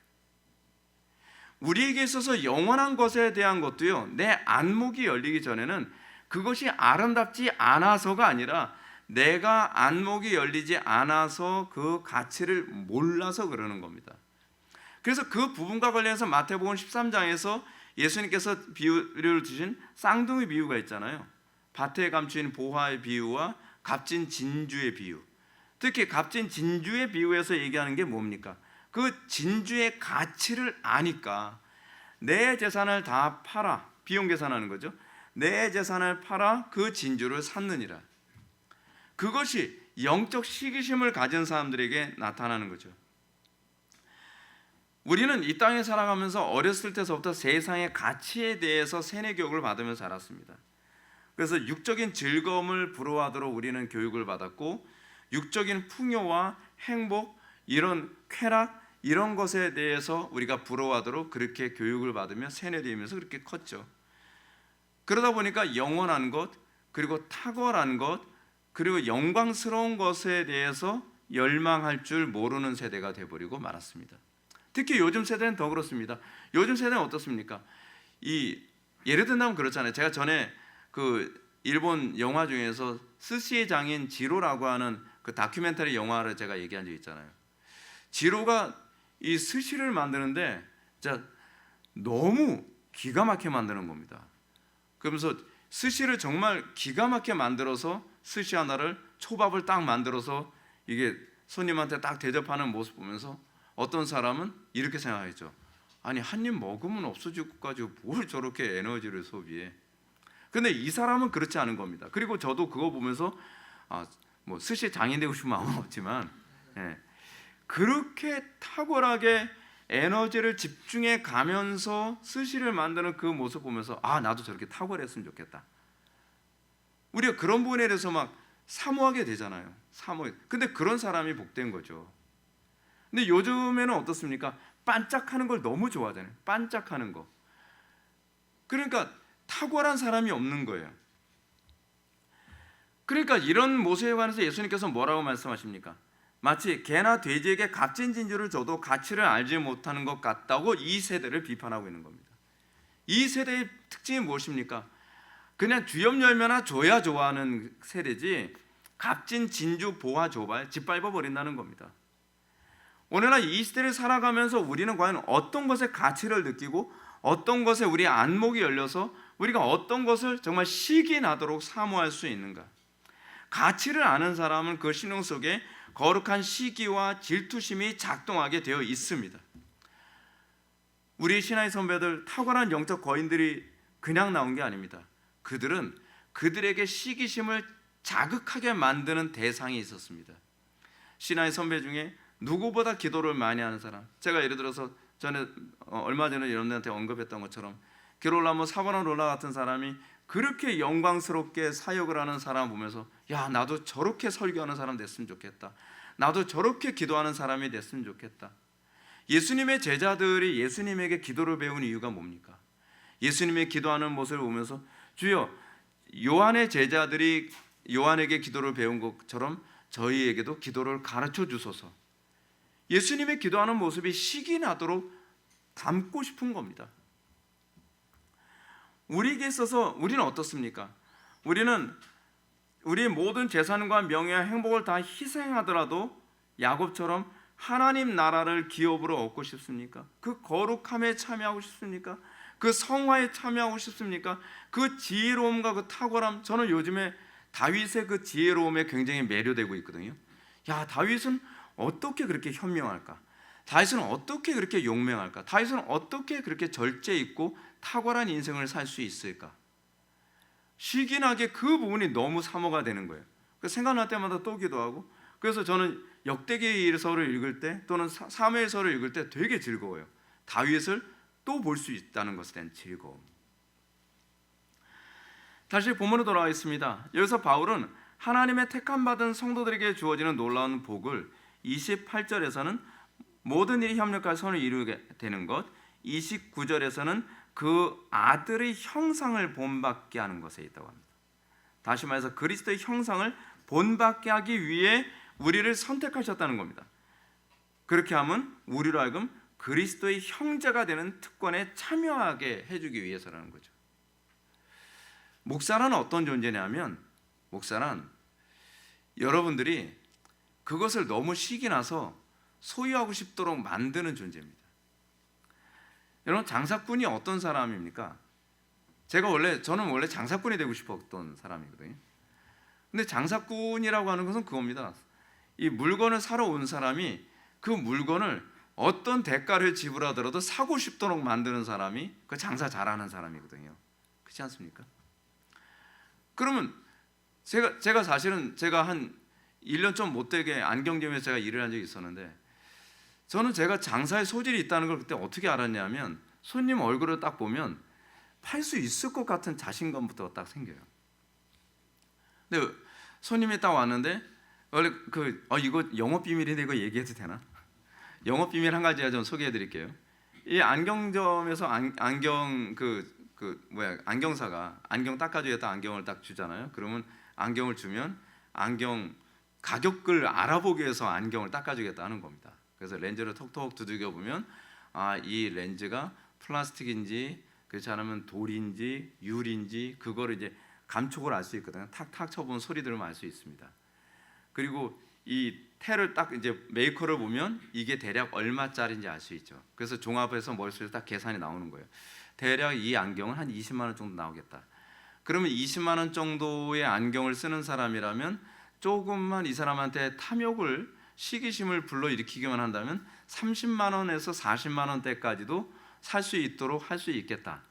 우리에게 있어서 영원한 것에 대한 것도요, 내 안목이 열리기 전에는 그것이 아름답지 않아서가 아니라 내가 안목이 열리지 않아서 그 가치를 몰라서 그러는 겁니다. 그래서 그 부분과 관련해서 마태복음 13장에서 예수님께서 비유를 주신 쌍둥이 비유가 있잖아요. 밭에 감추인 보화의 비유와 값진 진주의 비유. 특히 값진 진주의 비유에서 얘기하는 게 뭡니까? 그 진주의 가치를 아니까 내 재산을 다 팔아, 비용 계산하는 거죠. 내 재산을 팔아 그 진주를 샀느니라. 그것이 영적 시기심을 가진 사람들에게 나타나는 거죠. 우리는 이 땅에 살아가면서 어렸을 때서부터 세상의 가치에 대해서 세뇌 교육을 받으면서 자랐습니다. 그래서 육적인 즐거움을 부러워하도록 우리는 교육을 받았고, 육적인 풍요와 행복, 이런 쾌락, 이런 것에 대해서 우리가 부러워하도록 그렇게 교육을 받으며 세뇌되면서 그렇게 컸죠. 그러다 보니까 영원한 것, 그리고 탁월한 것, 그리고 영광스러운 것에 대해서 열망할 줄 모르는 세대가 되어버리고 말았습니다. 특히 요즘 세대는 더 그렇습니다. 요즘 세대는 어떻습니까? 예를 든다면 그렇잖아요. 제가 전에 그 일본 영화 중에서 스시의 장인 지로라고 하는 그 다큐멘터리 영화를 제가 얘기한 적 있잖아요. 지로가 이 스시를 만드는데 진짜 너무 기가 막히게 만드는 겁니다. 그러면서 스시를 정말 기가 막히게 만들어서 스시 하나를 초밥을 딱 만들어서 이게 손님한테 딱 대접하는 모습 보면서 어떤 사람은 이렇게 생각했죠. 아니 한 입 먹으면 없어질 것까지 뭘 저렇게 에너지를 소비해. 근데 이 사람은 그렇지 않은 겁니다. 그리고 저도 그거 보면서 뭐 스시 장인 되고 싶은 마음은 없지만 그렇게 탁월하게 에너지를 집중해 가면서 스시를 만드는 그 모습 보면서 나도 저렇게 탁월했으면 좋겠다. 우리가 그런 부분에 대해서 막 사모하게 되잖아요. 근데 그런 사람이 복된 거죠. 근데 요즘에는 어떻습니까? 반짝하는 걸 너무 좋아하잖아요. 반짝하는 거. 그러니까 탁월한 사람이 없는 거예요. 그러니까 이런 모습에 관해서 예수님께서 뭐라고 말씀하십니까? 마치 개나 돼지에게 값진 진주를 줘도 가치를 알지 못하는 것 같다고 이 세대를 비판하고 있는 겁니다. 이 세대의 특징이 무엇입니까? 그냥 주염 열매나 줘야 좋아하는 세대지 값진 진주 보화 줘봐야 짓밟아 버린다는 겁니다. 오늘날 이 시대를 살아가면서 우리는 과연 어떤 것에 가치를 느끼고 어떤 것에 우리 안목이 열려서 우리가 어떤 것을 정말 시기 나도록 사모할 수 있는가? 가치를 아는 사람은 그 신앙 속에 거룩한 시기와 질투심이 작동하게 되어 있습니다. 우리 신앙의 선배들 탁월한 영적 거인들이 그냥 나온 게 아닙니다. 그들은 그들에게 시기심을 자극하게 만드는 대상이 있었습니다. 신앙의 선배 중에 누구보다 기도를 많이 하는 사람, 제가 예를 들어서 전에 얼마 전에 여러분들한테 언급했던 것처럼 게롤라모 사바나롤라 같은 사람이 그렇게 영광스럽게 사역을 하는 사람 보면서 야 나도 저렇게 설교하는 사람 됐으면 좋겠다. 나도 저렇게 기도하는 사람이 됐으면 좋겠다. 예수님의 제자들이 예수님에게 기도를 배운 이유가 뭡니까? 예수님의 기도하는 모습을 보면서 주여 요한의 제자들이 요한에게 기도를 배운 것처럼 저희에게도 기도를 가르쳐 주소서. 예수님의 기도하는 모습이 식이 나도록 담고 싶은 겁니다. 우리에게 있어서 우리는 어떻습니까? 우리는 우리의 모든 재산과 명예와 행복을 다 희생하더라도 야곱처럼 하나님 나라를 기업으로 얻고 싶습니까? 그 거룩함에 참여하고 싶습니까? 그 성화에 참여하고 싶습니까? 그 지혜로움과 그 탁월함, 저는 요즘에 다윗의 그 지혜로움에 굉장히 매료되고 있거든요. 야, 다윗은 어떻게 그렇게 현명할까? 다윗은 어떻게 그렇게 용맹할까? 다윗은 어떻게 그렇게 절제 있고 탁월한 인생을 살 수 있을까? 시기나게 그 부분이 너무 사모가 되는 거예요. 생각날 때마다 또 기도하고, 그래서 저는 역대기서를 읽을 때 또는 사무엘서를 읽을 때 되게 즐거워요. 다윗을 또 볼 수 있다는 것에 대한 즐거움. 다시 본문으로 돌아가겠습니다. 여기서 바울은 하나님의 택함 받은 성도들에게 주어지는 놀라운 복을 28절에서는 모든 일이 협력하여 선을 이루게 되는 것, 29절에서는 그 아들의 형상을 본받게 하는 것에 있다고 합니다. 다시 말해서 그리스도의 형상을 본받게 하기 위해 우리를 선택하셨다는 겁니다. 그렇게 하면 우리로 하여금 그리스도의 형제가 되는 특권에 참여하게 해주기 위해서라는 거죠. 목사란 어떤 존재냐면, 목사란 여러분들이 그것을 너무 식이 나서 소유하고 싶도록 만드는 존재입니다. 여러분, 장사꾼이 어떤 사람입니까? 저는 원래 장사꾼이 되고 싶었던 사람이거든요. 근데 장사꾼이라고 하는 것은 그겁니다. 이 물건을 사러 온 사람이 그 물건을 어떤 대가를 지불하더라도 사고 싶도록 만드는 사람이 그 장사 잘하는 사람이거든요. 그렇지 않습니까? 그러면 제가 사실은 한 1년 좀 못되게 안경점에서 제가 일을 한 적이 있었는데, 저는 제가 장사에 소질이 있다는 걸 그때 어떻게 알았냐면, 손님 얼굴을 딱 보면 팔 수 있을 것 같은 자신감부터 딱 생겨요. 근데 손님이 딱 왔는데, 원래 이거 영업 비밀인데 이거 얘기해도 되나? 영업 비밀 한 가지 좀 소개해 드릴게요. 이 안경점에서 안경사가 안경 닦아주겠다 안경을 딱 주잖아요. 그러면 안경을 주면 안경 가격을 알아보기 위해서 안경을 닦아주겠다 하는 겁니다. 그래서 렌즈를 톡톡 두들겨 보면 이 렌즈가 플라스틱인지 그렇지 않으면 돌인지 유리인지 그거를 이제 감촉을 알 수 있거든요. 탁탁 쳐보면 소리 들으면 알 수 있습니다. 그리고 이 테를 딱 이제 메이커를 보면 이게 대략 얼마짜리인지 알 수 있죠. 그래서 종합해서 머릿속에 딱 계산이 나오는 거예요. 대략 이 안경은 한 20만 원 정도 나오겠다. 그러면 20만 원 정도의 안경을 쓰는 사람이라면 조금만 이 사람한테 탐욕을, 시기심을 불러일으키기만 한다면 30만 원에서 40만 원대까지도 살 수 있도록 할 수 있겠다.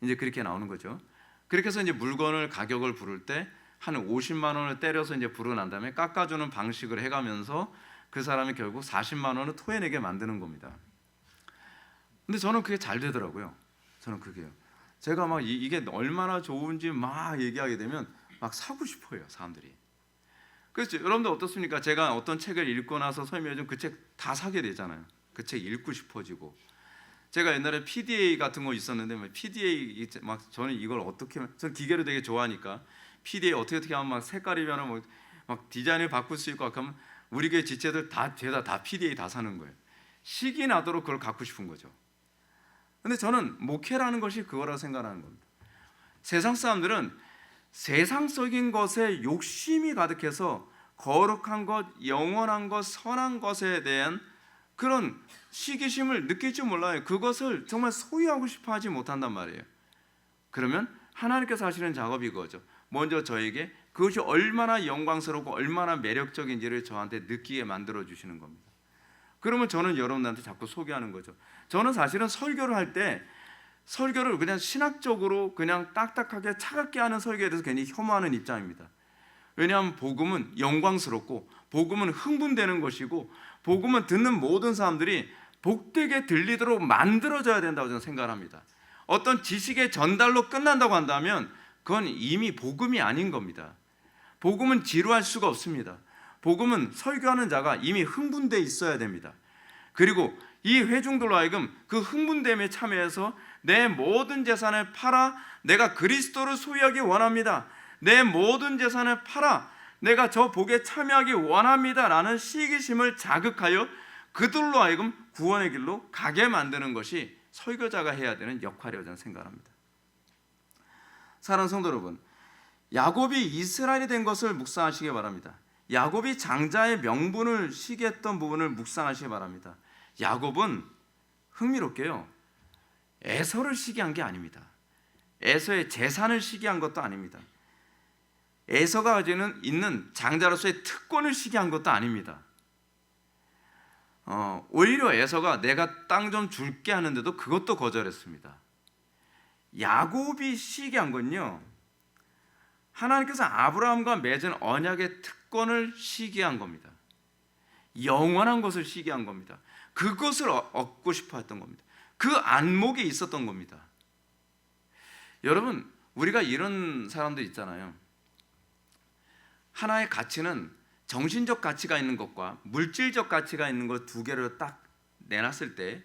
이제 그렇게 나오는 거죠. 그렇게 해서 이제 물건을 가격을 부를 때 한 50만 원을 때려서 이제 부르고 난 다음에 깎아주는 방식을 해가면서 그 사람이 결국 40만 원을 토해내게 만드는 겁니다. 근데 저는 그게 잘 되더라고요. 저는 그게요. 제가 막 이게 얼마나 좋은지 막 얘기하게 되면 막 사고 싶어요, 사람들이. 그렇죠. 여러분들 어떻습니까? 제가 어떤 책을 읽고 나서 설명해 준 그 책 다 사게 되잖아요. 그 책 읽고 싶어지고. 제가 옛날에 PDA 같은 거 있었는데 PDA 막 저는 이걸 어떻게 저는 기계를 되게 좋아하니까 PDA 어떻게 하면 막 색깔이면 막 디자인을 바꿀 수 있고 하면 우리 교회 지체들 다 죄다 다 PDA 다 사는 거예요. 식이 나도록 그걸 갖고 싶은 거죠. 근데 저는 목회라는 것이 그거라고 생각하는 겁니다. 세상 사람들은 세상적인 것에 욕심이 가득해서 거룩한 것, 영원한 것, 선한 것에 대한 그런 시기심을 느낄 줄 몰라요. 그것을 정말 소유하고 싶어 하지 못한단 말이에요. 그러면 하나님께서 하시는 작업이 그거죠. 먼저 저에게 그것이 얼마나 영광스럽고 얼마나 매력적인지를 저한테 느끼게 만들어 주시는 겁니다. 그러면 저는 여러분한테 자꾸 소개하는 거죠. 저는 사실은 설교를 할 때 설교를 그냥 신학적으로 그냥 딱딱하게 차갑게 하는 설교에 대해서 괜히 혐오하는 입장입니다. 왜냐하면 복음은 영광스럽고 복음은 흥분되는 것이고 복음은 듣는 모든 사람들이 복되게 들리도록 만들어져야 된다고 저는 생각을 합니다. 어떤 지식의 전달로 끝난다고 한다면 그건 이미 복음이 아닌 겁니다. 복음은 지루할 수가 없습니다. 복음은 설교하는 자가 이미 흥분되어 있어야 됩니다. 그리고 이 회중들로 하여금 그 흥분됨에 참여해서 내 모든 재산을 팔아 내가 그리스도를 소유하기 원합니다. 내 모든 재산을 팔아 내가 저 복에 참여하기 원합니다라는 시기심을 자극하여 그들로 하여금 구원의 길로 가게 만드는 것이 설교자가 해야 되는 역할이라고 저는 생각합니다. 사랑하는 성도 여러분, 야곱이 이스라엘이 된 것을 묵상하시기 바랍니다. 야곱이 장자의 명분을 시기했던 부분을 묵상하시기 바랍니다. 야곱은 흥미롭게요, 에서를 시기한 게 아닙니다. 에서의 재산을 시기한 것도 아닙니다. 에서가 가지고 있는 장자로서의 특권을 시기한 것도 아닙니다. 오히려 에서가 내가 땅 좀 줄게 하는데도 그것도 거절했습니다. 야곱이 시기한 건요, 하나님께서 아브라함과 맺은 언약의 특권을 시기한 겁니다. 영원한 것을 시기한 겁니다. 그것을 얻고 싶어 했던 겁니다. 그 안목이 있었던 겁니다. 여러분, 우리가 이런 사람들 있잖아요. 하나의 가치는 정신적 가치가 있는 것과 물질적 가치가 있는 것 두 개를 딱 내놨을 때,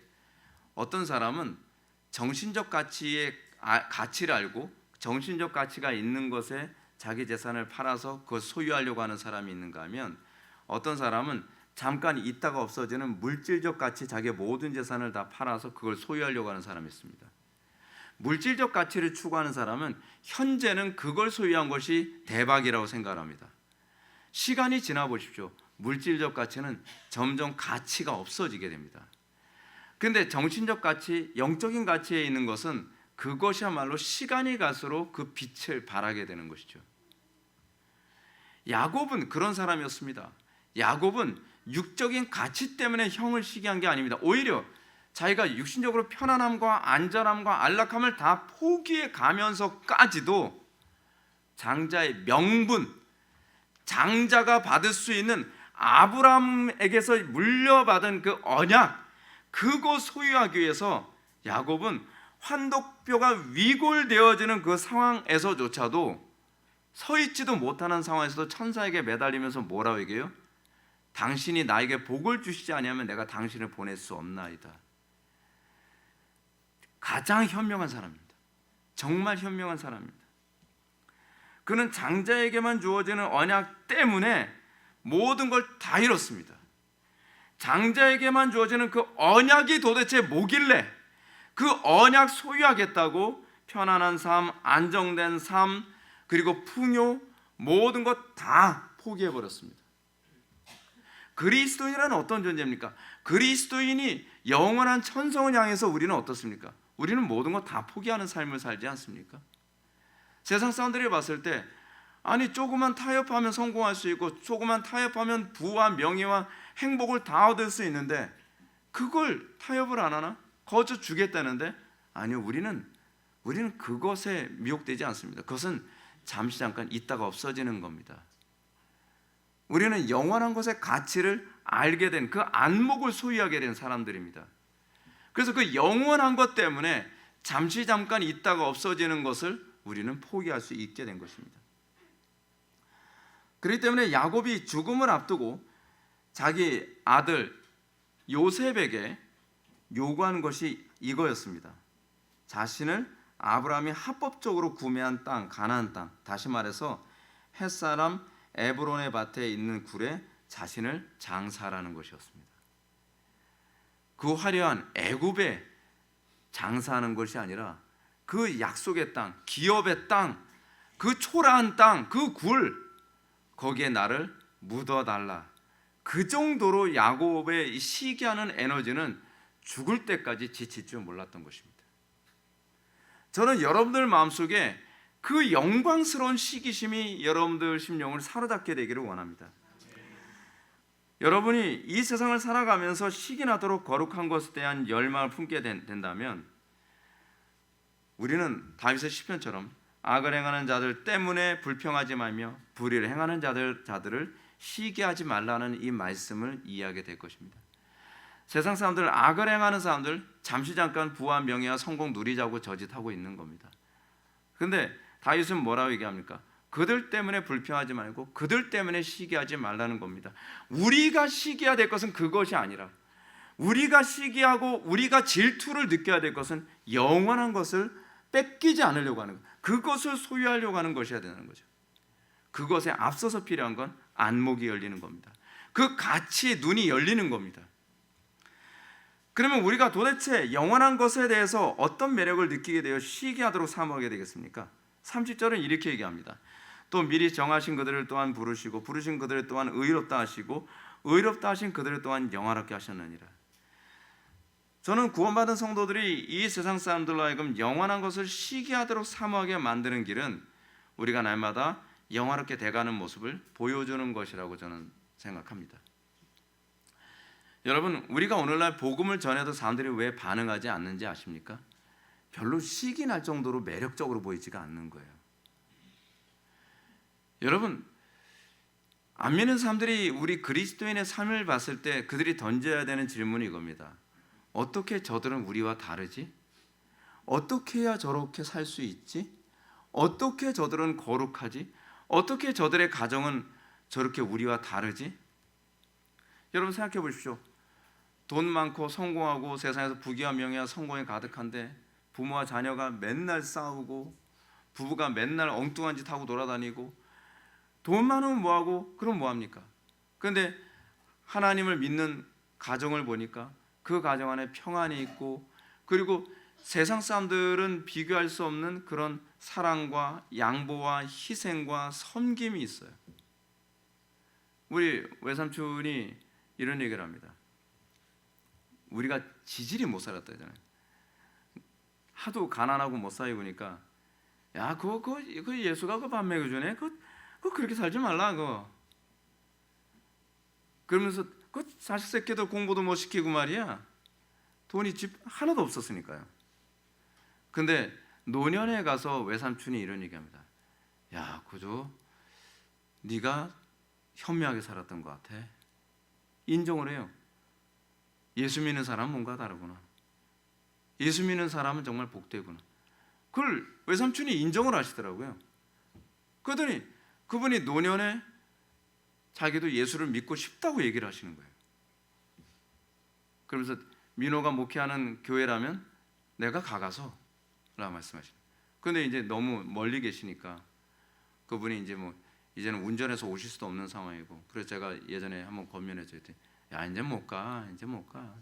어떤 사람은 정신적 가치의 가치를 알고 정신적 가치가 있는 것에 자기 재산을 팔아서 그걸 소유하려고 하는 사람이 있는가 하면, 어떤 사람은 잠깐 있다가 없어지는 물질적 가치, 자기의 모든 재산을 다 팔아서 그걸 소유하려고 하는 사람이 있습니다. 물질적 가치를 추구하는 사람은 현재는 그걸 소유한 것이 대박이라고 생각합니다. 시간이 지나 보십시오. 물질적 가치는 점점 가치가 없어지게 됩니다. 그런데 정신적 가치, 영적인 가치에 있는 것은 그것이야말로 시간이 갈수록 그 빛을 발하게 되는 것이죠. 야곱은 그런 사람이었습니다. 야곱은 육적인 가치 때문에 형을 시기한 게 아닙니다. 오히려 자기가 육신적으로 편안함과 안전함과 안락함을 다 포기해 가면서까지도 장자의 명분, 장자가 받을 수 있는 아브라함에게서 물려받은 그 언약, 그거 소유하기 위해서 야곱은 환독뼈가 위골되어지는 그 상황에서조차도, 서 있지도 못하는 상황에서도 천사에게 매달리면서 뭐라고 얘기해요? 당신이 나에게 복을 주시지 아니하면 내가 당신을 보낼 수 없나이다. 가장 현명한 사람입니다. 정말 현명한 사람입니다. 그는 장자에게만 주어지는 언약 때문에 모든 걸 다 잃었습니다. 장자에게만 주어지는 그 언약이 도대체 뭐길래 그 언약 소유하겠다고 편안한 삶, 안정된 삶, 그리고 풍요, 모든 것 다 포기해버렸습니다. 그리스도인이라는 어떤 존재입니까? 그리스도인이 영원한 천성을 향해서 우리는 어떻습니까? 우리는 모든 것 다 포기하는 삶을 살지 않습니까? 세상 사람들이 봤을 때, 아니 조금만 타협하면 성공할 수 있고 조금만 타협하면 부와 명예와 행복을 다 얻을 수 있는데 그걸 타협을 안 하나? 거저 주겠다는데, 아니요, 우리는 그것에 미혹되지 않습니다. 그것은 잠시 잠깐 있다가 없어지는 겁니다. 우리는 영원한 것의 가치를 알게 된, 그 안목을 소유하게 된 사람들입니다. 그래서 그 영원한 것 때문에 잠시 잠깐 있다가 없어지는 것을 우리는 포기할 수 있게 된 것입니다. 그렇기 때문에 야곱이 죽음을 앞두고 자기 아들 요셉에게 요구한 것이 이거였습니다. 자신을 아브라함이 합법적으로 구매한 땅, 가나안 땅, 다시 말해서 햇사람 에브론의 밭에 있는 굴에 자신을 장사하라는 것이었습니다. 그 화려한 애굽에 장사하는 것이 아니라 그 약속의 땅, 기업의 땅, 그 초라한 땅, 그 굴, 거기에 나를 묻어달라. 그 정도로 야곱의 시기하는 에너지는 죽을 때까지 지칠 줄 몰랐던 것입니다. 저는 여러분들 마음속에 그 영광스러운 시기심이 여러분들 심령을 사로잡게 되기를 원합니다. 여러분이 이 세상을 살아가면서 시기나도록 거룩한 것에 대한 열망을 품게 된다면, 우리는 다윗의 시편처럼 악을 행하는 자들 때문에 불평하지 말며 불의를 행하는 자들을 시기하지 말라는 이 말씀을 이해하게 될 것입니다. 세상 사람들, 악을 행하는 사람들, 잠시 잠깐 부와 명예와 성공 누리자고 저짓하고 있는 겁니다. 그런데 다윗은 뭐라고 얘기합니까? 그들 때문에 불평하지 말고 그들 때문에 시기하지 말라는 겁니다. 우리가 시기해야 될 것은 그것이 아니라, 우리가 시기하고 우리가 질투를 느껴야 될 것은 영원한 것을 뺏기지 않으려고 하는 것, 그것을 소유하려고 하는 것이어야 되는 거죠. 그것에 앞서서 필요한 건 안목이 열리는 겁니다. 그 가치의 눈이 열리는 겁니다. 그러면 우리가 도대체 영원한 것에 대해서 어떤 매력을 느끼게 되어 시기하도록 사모하게 되겠습니까? 30절은 이렇게 얘기합니다. 또 미리 정하신 그들을 또한 부르시고 부르신 그들을 또한 의롭다 하시고 의롭다 하신 그들을 또한 영화롭게 하셨느니라. 저는 구원받은 성도들이 이 세상 사람들로 하여금 영원한 것을 시기하도록 사모하게 만드는 길은 우리가 날마다 영화롭게 돼가는 모습을 보여주는 것이라고 저는 생각합니다. 여러분, 우리가 오늘날 복음을 전해도 사람들이 왜 반응하지 않는지 아십니까? 별로 시기 날 정도로 매력적으로 보이지가 않는 거예요. 여러분, 안 믿는 사람들이 우리 그리스도인의 삶을 봤을 때 그들이 던져야 되는 질문이 이겁니다. 어떻게 저들은 우리와 다르지? 어떻게 해야 저렇게 살 수 있지? 어떻게 저들은 거룩하지? 어떻게 저들의 가정은 저렇게 우리와 다르지? 여러분 생각해 보십시오. 돈 많고 성공하고 세상에서 부귀와 명예와 성공이 가득한데 부모와 자녀가 맨날 싸우고 부부가 맨날 엉뚱한 짓 하고 돌아다니고 돈 많으면 뭐하고 그럼 뭐합니까? 그런데 하나님을 믿는 가정을 보니까 그 가정 안에 평안이 있고 그리고 세상 사람들은 비교할 수 없는 그런 사랑과 양보와 희생과 섬김이 있어요. 우리 외삼촌이 이런 얘기를 합니다. 우리가 지질이 못 살았다 하잖아요. 하도 가난하고 못 살고니까 야, 그거 예수가 그 밥 먹여주네. 그거 그렇게 살지 말라 그거. 그러면서 그 자식 새끼들 공부도 못 시키고 말이야. 돈이 집 하나도 없었으니까요. 근데 노년에 가서 외삼촌이 이런 얘기합니다. 야, 그저 네가 현명하게 살았던 것 같아. 인정을 해요. 예수 믿는 사람은 뭔가 다르구나. 예수 믿는 사람은 정말 복되구나. 그걸 외삼촌이 인정을 하시더라고요. 그러더니 그분이 노년에 자기도 예수를 믿고 싶다고 얘기를 하시는 거예요. 그러면서 민호가 목회하는 교회라면 내가 가가서 라고 말씀하시는. 그런데 이제 너무 멀리 계시니까 그분이 이제 뭐 이제는 운전해서 오실 수도 없는 상황이고, 그래서 제가 예전에 한번 권면해서 했더니 야, 이제 못 가.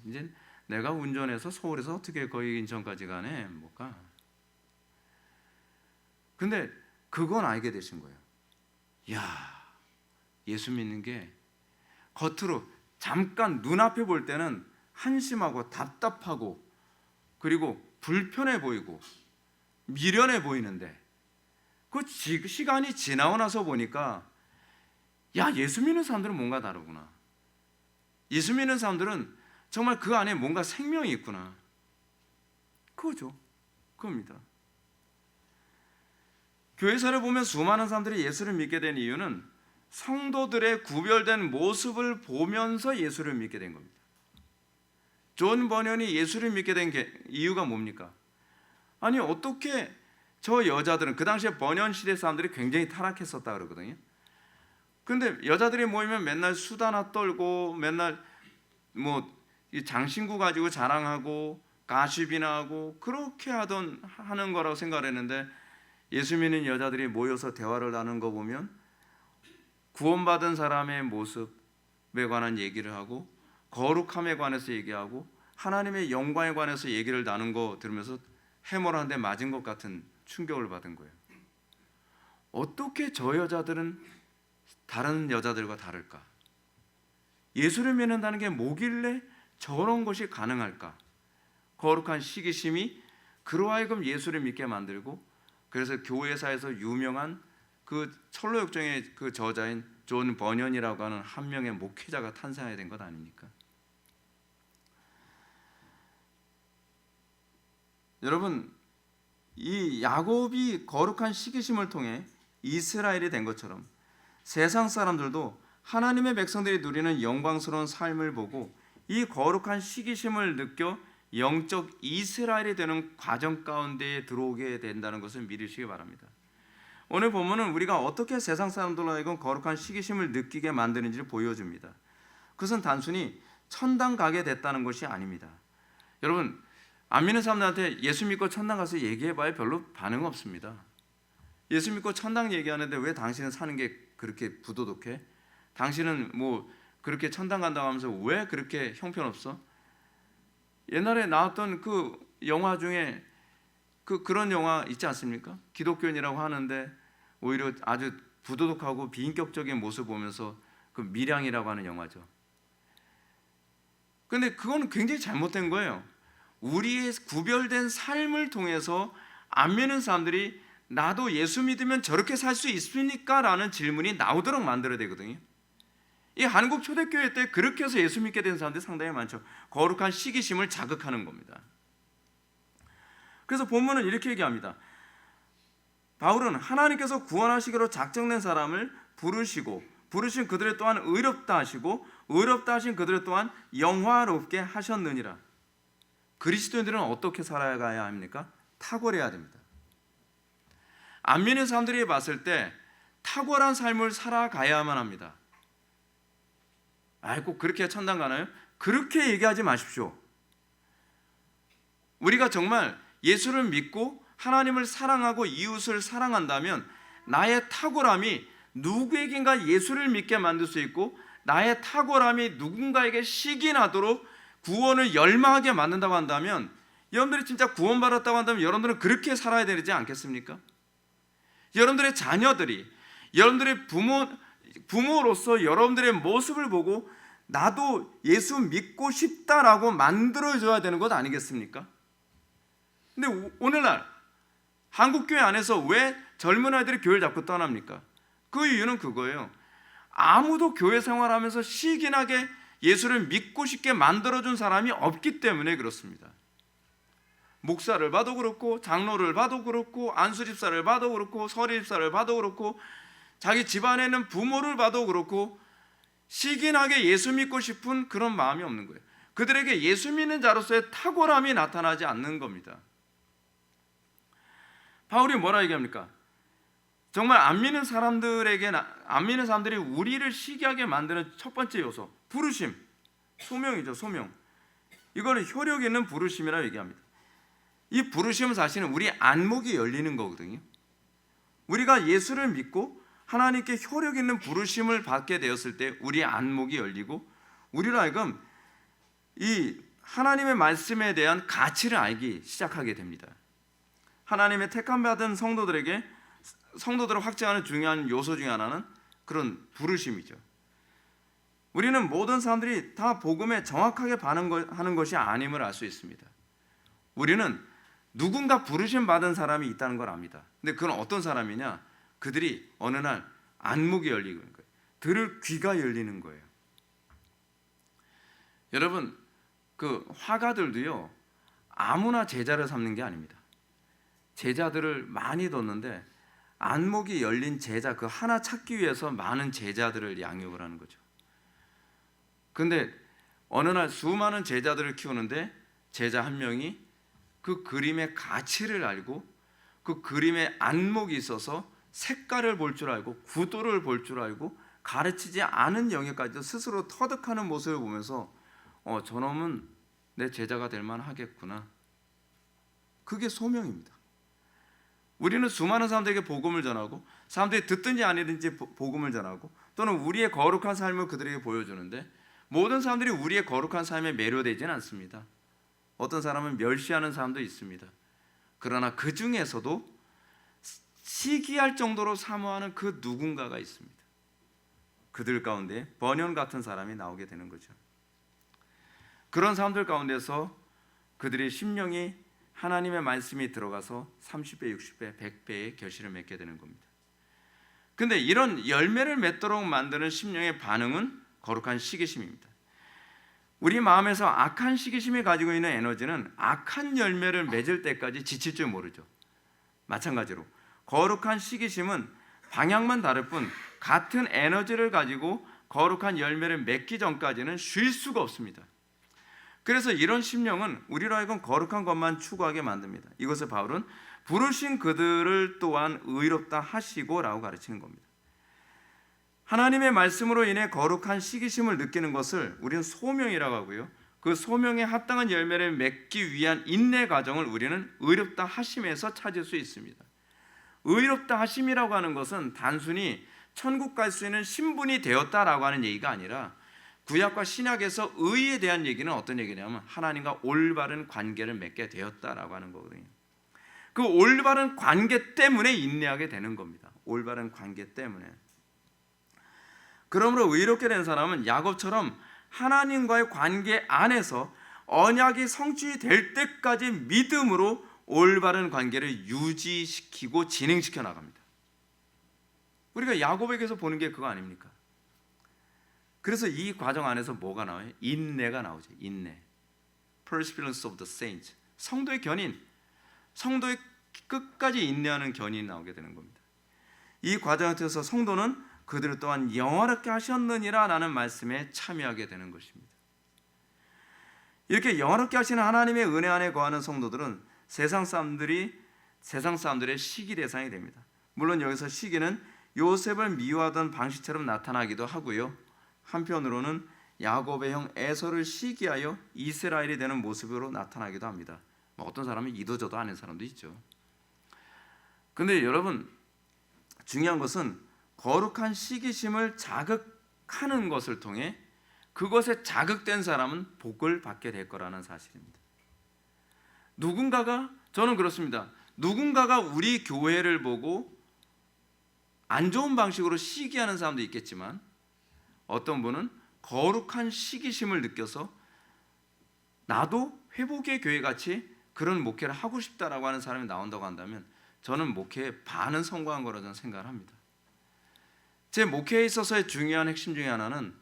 이제 내가 운전해서 서울에서 어떻게 거기 인천까지 가네. 못 가. 근데 그건 알게 되신 거예요. 야, 예수 믿는 게 겉으로 잠깐 눈앞에 볼 때는 한심하고 답답하고 그리고 불편해 보이고 미련해 보이는데 그 시간이 지나고 나서 보니까 야, 예수 믿는 사람들은 뭔가 다르구나. 예수 믿는 사람들은 정말 그 안에 뭔가 생명이 있구나. 그거죠. 그겁니다. 교회사를 보면 수많은 사람들이 예수를 믿게 된 이유는 성도들의 구별된 모습을 보면서 예수를 믿게 된 겁니다. 존 버년이 예수를 믿게 된 이유가 뭡니까? 아니, 어떻게 저 여자들은, 그 당시에 버년 시대 사람들이 굉장히 타락했었다 그러거든요. 근데 여자들이 모이면 맨날 수다나 떨고 맨날 뭐 장신구 가지고 자랑하고 가십이나 하고 그렇게 하는 거라고 생각했는데, 예수 믿는 여자들이 모여서 대화를 나누는 거 보면 구원받은 사람의 모습에 관한 얘기를 하고 거룩함에 관해서 얘기하고 하나님의 영광에 관해서 얘기를 나눈 거 들으면서 해머를 한 대 맞은 것 같은 충격을 받은 거예요. 어떻게 저 여자들은 다른 여자들과 다를까? 예수를 믿는다는 게 뭐길래 저런 것이 가능할까? 거룩한 시기심이 그로 하여금 예수를 믿게 만들고, 그래서 교회사에서 유명한 그 철로역정의 그 저자인 존 버년이라고 하는 한 명의 목회자가 탄생하게 된 것 아닙니까? 여러분, 이 야곱이 거룩한 시기심을 통해 이스라엘이 된 것처럼 세상 사람들도 하나님의 백성들이 누리는 영광스러운 삶을 보고 이 거룩한 시기심을 느껴 영적 이스라엘이 되는 과정 가운데에 들어오게 된다는 것을 믿으시기 바랍니다. 오늘 본문은 우리가 어떻게 세상 사람들로 하여금 거룩한 시기심을 느끼게 만드는지를 보여줍니다. 그것은 단순히 천당 가게 됐다는 것이 아닙니다. 여러분, 안 믿는 사람들한테 예수 믿고 천당 가서 얘기해봐야 별로 반응 없습니다. 예수 믿고 천당 얘기하는데 왜 당신은 사는 게 그렇게 부도덕해? 당신은 뭐 그렇게 천당 간다고 하면서 왜 그렇게 형편없어? 옛날에 나왔던 그 영화 중에 그런 영화 있지 않습니까? 기독교인이라고 하는데 오히려 아주 부도덕하고 비인격적인 모습 보면서 그 밀양이라고 하는 영화죠. 근데 그건 굉장히 잘못된 거예요. 우리의 구별된 삶을 통해서 안 믿는 사람들이 나도 예수 믿으면 저렇게 살 수 있습니까? 라는 질문이 나오도록 만들어야 되거든요. 이 한국 초대교회 때 그렇게 해서 예수 믿게 된 사람들이 상당히 많죠. 거룩한 시기심을 자극하는 겁니다. 그래서 본문은 이렇게 얘기합니다. 바울은 하나님께서 구원하시기로 작정된 사람을 부르신 그들의 또한 의롭다 하시고 의롭다 하신 그들의 또한 영화롭게 하셨느니라. 그리스도인들은 어떻게 살아가야 합니까? 탁월해야 됩니다. 안 믿는 사람들이 봤을 때 탁월한 삶을 살아가야만 합니다. 꼭 그렇게 천당 가나요? 그렇게 얘기하지 마십시오. 우리가 정말 예수를 믿고 하나님을 사랑하고 이웃을 사랑한다면 나의 탁월함이 누구에겐가 예수를 믿게 만들 수 있고 나의 탁월함이 누군가에게 시기나도록 구원을 열망하게 만든다고 한다면 여러분들이 진짜 구원받았다고 한다면 여러분들은 그렇게 살아야 되지 않겠습니까? 여러분들의 자녀들이 여러분들의 부모로서 여러분들의 모습을 보고 나도 예수 믿고 싶다라고 만들어줘야 되는 것 아니겠습니까? 근데 오늘날 한국교회 안에서 왜 젊은 아이들이 교회를 자꾸 떠납니까? 그 이유는 그거예요. 아무도 교회 생활하면서 시기나게 예수를 믿고 싶게 만들어준 사람이 없기 때문에 그렇습니다. 목사를 봐도 그렇고 장로를 봐도 그렇고 안수집사를 봐도 그렇고 서리집사를 봐도 그렇고 자기 집안에 있는 부모를 봐도 그렇고 시기나게 예수 믿고 싶은 그런 마음이 없는 거예요. 그들에게 예수 믿는 자로서의 탁월함이 나타나지 않는 겁니다. 바울이 뭐라 얘기합니까? 정말 안 믿는 사람들이 우리를 시기하게 만드는 첫 번째 요소, 부르심, 소명이죠. 소명. 이거는 효력 있는 부르심이라고 얘기합니다. 이 부르심은 사실은 우리 안목이 열리는 거거든요. 우리가 예수를 믿고 하나님께 효력 있는 부르심을 받게 되었을 때 우리 안목이 열리고 우리로 하여금 이 하나님의 말씀에 대한 가치를 알기 시작하게 됩니다. 하나님의 택함받은 성도들을 확증하는 중요한 요소 중에 하나는 그런 부르심이죠. 우리는 모든 사람들이 다 복음에 정확하게 반응하는 것이 아님을 알 수 있습니다. 우리는 누군가 부르심 받은 사람이 있다는 걸 압니다. 근데 그건 어떤 사람이냐? 그들이 어느 날 안목이 열리는 거예요. 들을 귀가 열리는 거예요. 여러분, 그 화가들도요 아무나 제자를 삼는 게 아닙니다. 제자들을 많이 뒀는데 안목이 열린 제자 그 하나 찾기 위해서 많은 제자들을 양육을 하는 거죠. 근데 어느 날 수많은 제자들을 키우는데 제자 한 명이 그 그림의 가치를 알고 그 그림의 안목이 있어서 색깔을 볼 줄 알고 구도를 볼 줄 알고 가르치지 않은 영역까지도 스스로 터득하는 모습을 보면서 저놈은 내 제자가 될 만하겠구나. 그게 소명입니다. 우리는 수많은 사람들에게 복음을 전하고 사람들이 듣든지 아니든지 복음을 전하고 또는 우리의 거룩한 삶을 그들에게 보여주는데 모든 사람들이 우리의 거룩한 삶에 매료되지는 않습니다. 어떤 사람은 멸시하는 사람도 있습니다. 그러나 그 중에서도 시기할 정도로 사모하는 그 누군가가 있습니다. 그들 가운데 번연 같은 사람이 나오게 되는 거죠. 그런 사람들 가운데서 그들의 심령이 하나님의 말씀이 들어가서 30배, 60배, 100배의 결실을 맺게 되는 겁니다. 근데 이런 열매를 맺도록 만드는 심령의 반응은 거룩한 시기심입니다. 우리 마음에서 악한 시기심이 가지고 있는 에너지는 악한 열매를 맺을 때까지 지칠 줄 모르죠. 마찬가지로 거룩한 시기심은 방향만 다를 뿐 같은 에너지를 가지고 거룩한 열매를 맺기 전까지는 쉴 수가 없습니다. 그래서 이런 심령은 우리로 하여금 거룩한 것만 추구하게 만듭니다. 이것을 바울은 부르신 그들을 또한 의롭다 하시고 라고 가르치는 겁니다. 하나님의 말씀으로 인해 거룩한 시기심을 느끼는 것을 우리는 소명이라고 하고요. 그 소명에 합당한 열매를 맺기 위한 인내 과정을 우리는 의롭다 하심에서 찾을 수 있습니다. 의롭다 하심이라고 하는 것은 단순히 천국 갈 수 있는 신분이 되었다라고 하는 얘기가 아니라 구약과 신약에서 의에 대한 얘기는 어떤 얘기냐면 하나님과 올바른 관계를 맺게 되었다라고 하는 거거든요. 그 올바른 관계 때문에 인내하게 되는 겁니다. 올바른 관계 때문에. 그러므로 의롭게 된 사람은 야곱처럼 하나님과의 관계 안에서 언약이 성취될 때까지 믿음으로 올바른 관계를 유지시키고 진행시켜 나갑니다. 우리가 야곱에게서 보는 게 그거 아닙니까? 그래서 이 과정 안에서 뭐가 나와요? 인내가 나오죠. 인내. Perseverance of the saints. 성도의 견인. 성도의 끝까지 인내하는 견인이 나오게 되는 겁니다. 이 과정에서 성도는 그들 또한 영화롭게 하셨느니라 라는 말씀에 참여하게 되는 것입니다. 이렇게 영화롭게 하시는 하나님의 은혜 안에 거하는 성도들은 세상 사람들의 시기 대상이 됩니다. 물론 여기서 시기는 요셉을 미워하던 방식처럼 나타나기도 하고요. 한편으로는 야곱의 형 에서를 시기하여 이스라엘이 되는 모습으로 나타나기도 합니다. 어떤 사람은 이도저도 아닌 사람도 있죠. 근데 여러분, 중요한 것은 거룩한 시기심을 자극하는 것을 통해 그것에 자극된 사람은 복을 받게 될 거라는 사실입니다. 저는 그렇습니다. 누군가가 우리 교회를 보고 안 좋은 방식으로 시기하는 사람도 있겠지만 어떤 분은 거룩한 시기심을 느껴서 나도 회복의 교회같이 그런 목회를 하고 싶다라고 하는 사람이 나온다고 한다면 저는 목회에 반은 성공한 거라고 저는 생각을 합니다. 제 목회에 있어서의 중요한 핵심 중에 하나는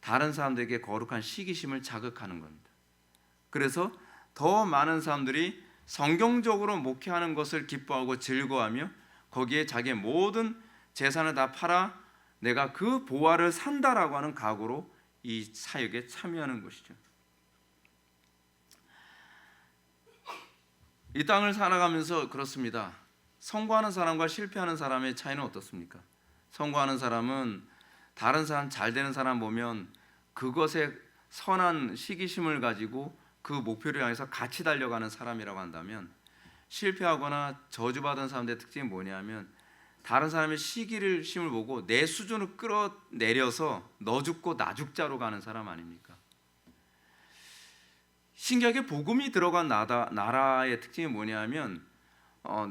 다른 사람들에게 거룩한 시기심을 자극하는 겁니다. 그래서 더 많은 사람들이 성경적으로 목회하는 것을 기뻐하고 즐거워하며 거기에 자기의 모든 재산을 다 팔아 내가 그 보화를 산다라고 하는 각오로 이 사역에 참여하는 것이죠. 이 땅을 살아가면서 그렇습니다. 성공하는 사람과 실패하는 사람의 차이는 어떻습니까? 성공하는 사람은 다른 사람, 잘 되는 사람 보면 그것에 선한 시기심을 가지고 그 목표를 향해서 같이 달려가는 사람이라고 한다면, 실패하거나 저주받은 사람들의 특징이 뭐냐면 다른 사람의 시기심을 보고 내 수준을 끌어내려서 너 죽고 나 죽자로 가는 사람 아닙니까? 신기하게 복음이 들어간 나라의 특징이 뭐냐면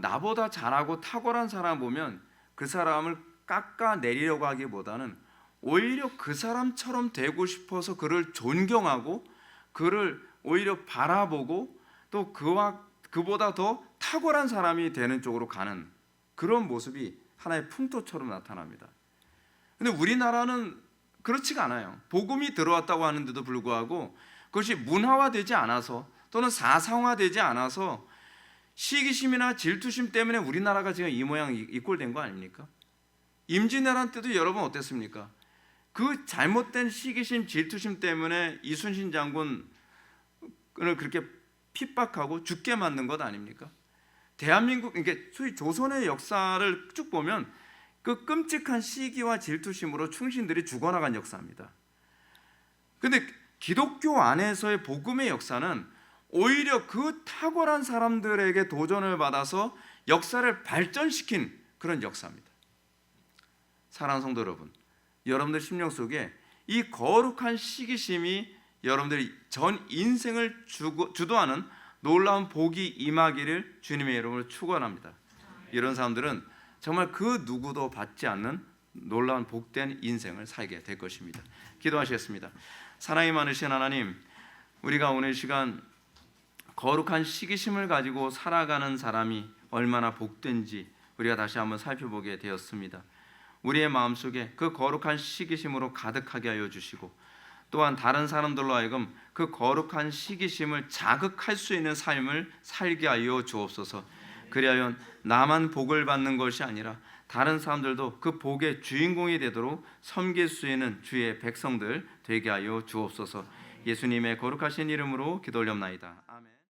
나보다 잘하고 탁월한 사람 보면 그 사람을 깎아내리려고 하기보다는 오히려 그 사람처럼 되고 싶어서 그를 존경하고 그를 오히려 바라보고 또 그보다 더 탁월한 사람이 되는 쪽으로 가는 그런 모습이 하나의 풍토처럼 나타납니다. 그런데 우리나라는 그렇지가 않아요. 복음이 들어왔다고 하는데도 불구하고 그것이 문화화되지 않아서 또는 사상화되지 않아서 시기심이나 질투심 때문에 우리나라가 지금 이 모양 이 꼴 된 거 아닙니까? 임진왜란 때도 여러분 어땠습니까? 그 잘못된 시기심, 질투심 때문에 이순신 장군을 그렇게 핍박하고 죽게 만든 것 아닙니까? 대한민국, 이게 소위 조선의 역사를 쭉 보면 그 끔찍한 시기와 질투심으로 충신들이 죽어나간 역사입니다. 그런데 기독교 안에서의 복음의 역사는 오히려 그 탁월한 사람들에게 도전을 받아서 역사를 발전시킨 그런 역사입니다. 사랑하는 성도 여러분, 여러분들 심령 속에 이 거룩한 시기심이 여러분들이 전 인생을 주도하는 놀라운 복이 임하기를 주님의 이름으로 축원합니다. 이런 사람들은 정말 그 누구도 받지 않는 놀라운 복된 인생을 살게 될 것입니다. 기도하시겠습니다. 사랑이 많으신 하나님, 우리가 오늘 시간 거룩한 시기심을 가지고 살아가는 사람이 얼마나 복된지 우리가 다시 한번 살펴보게 되었습니다. 우리의 마음속에 그 거룩한 시기심으로 가득하게 하여 주시고 또한 다른 사람들로 하여금 그 거룩한 시기심을 자극할 수 있는 삶을 살게 하여 주옵소서. 그리하여 나만 복을 받는 것이 아니라 다른 사람들도 그 복의 주인공이 되도록 섬길 수 있는 주의 백성들 되게 하여 주옵소서. 예수님의 거룩하신 이름으로 기도 올려옵나이다.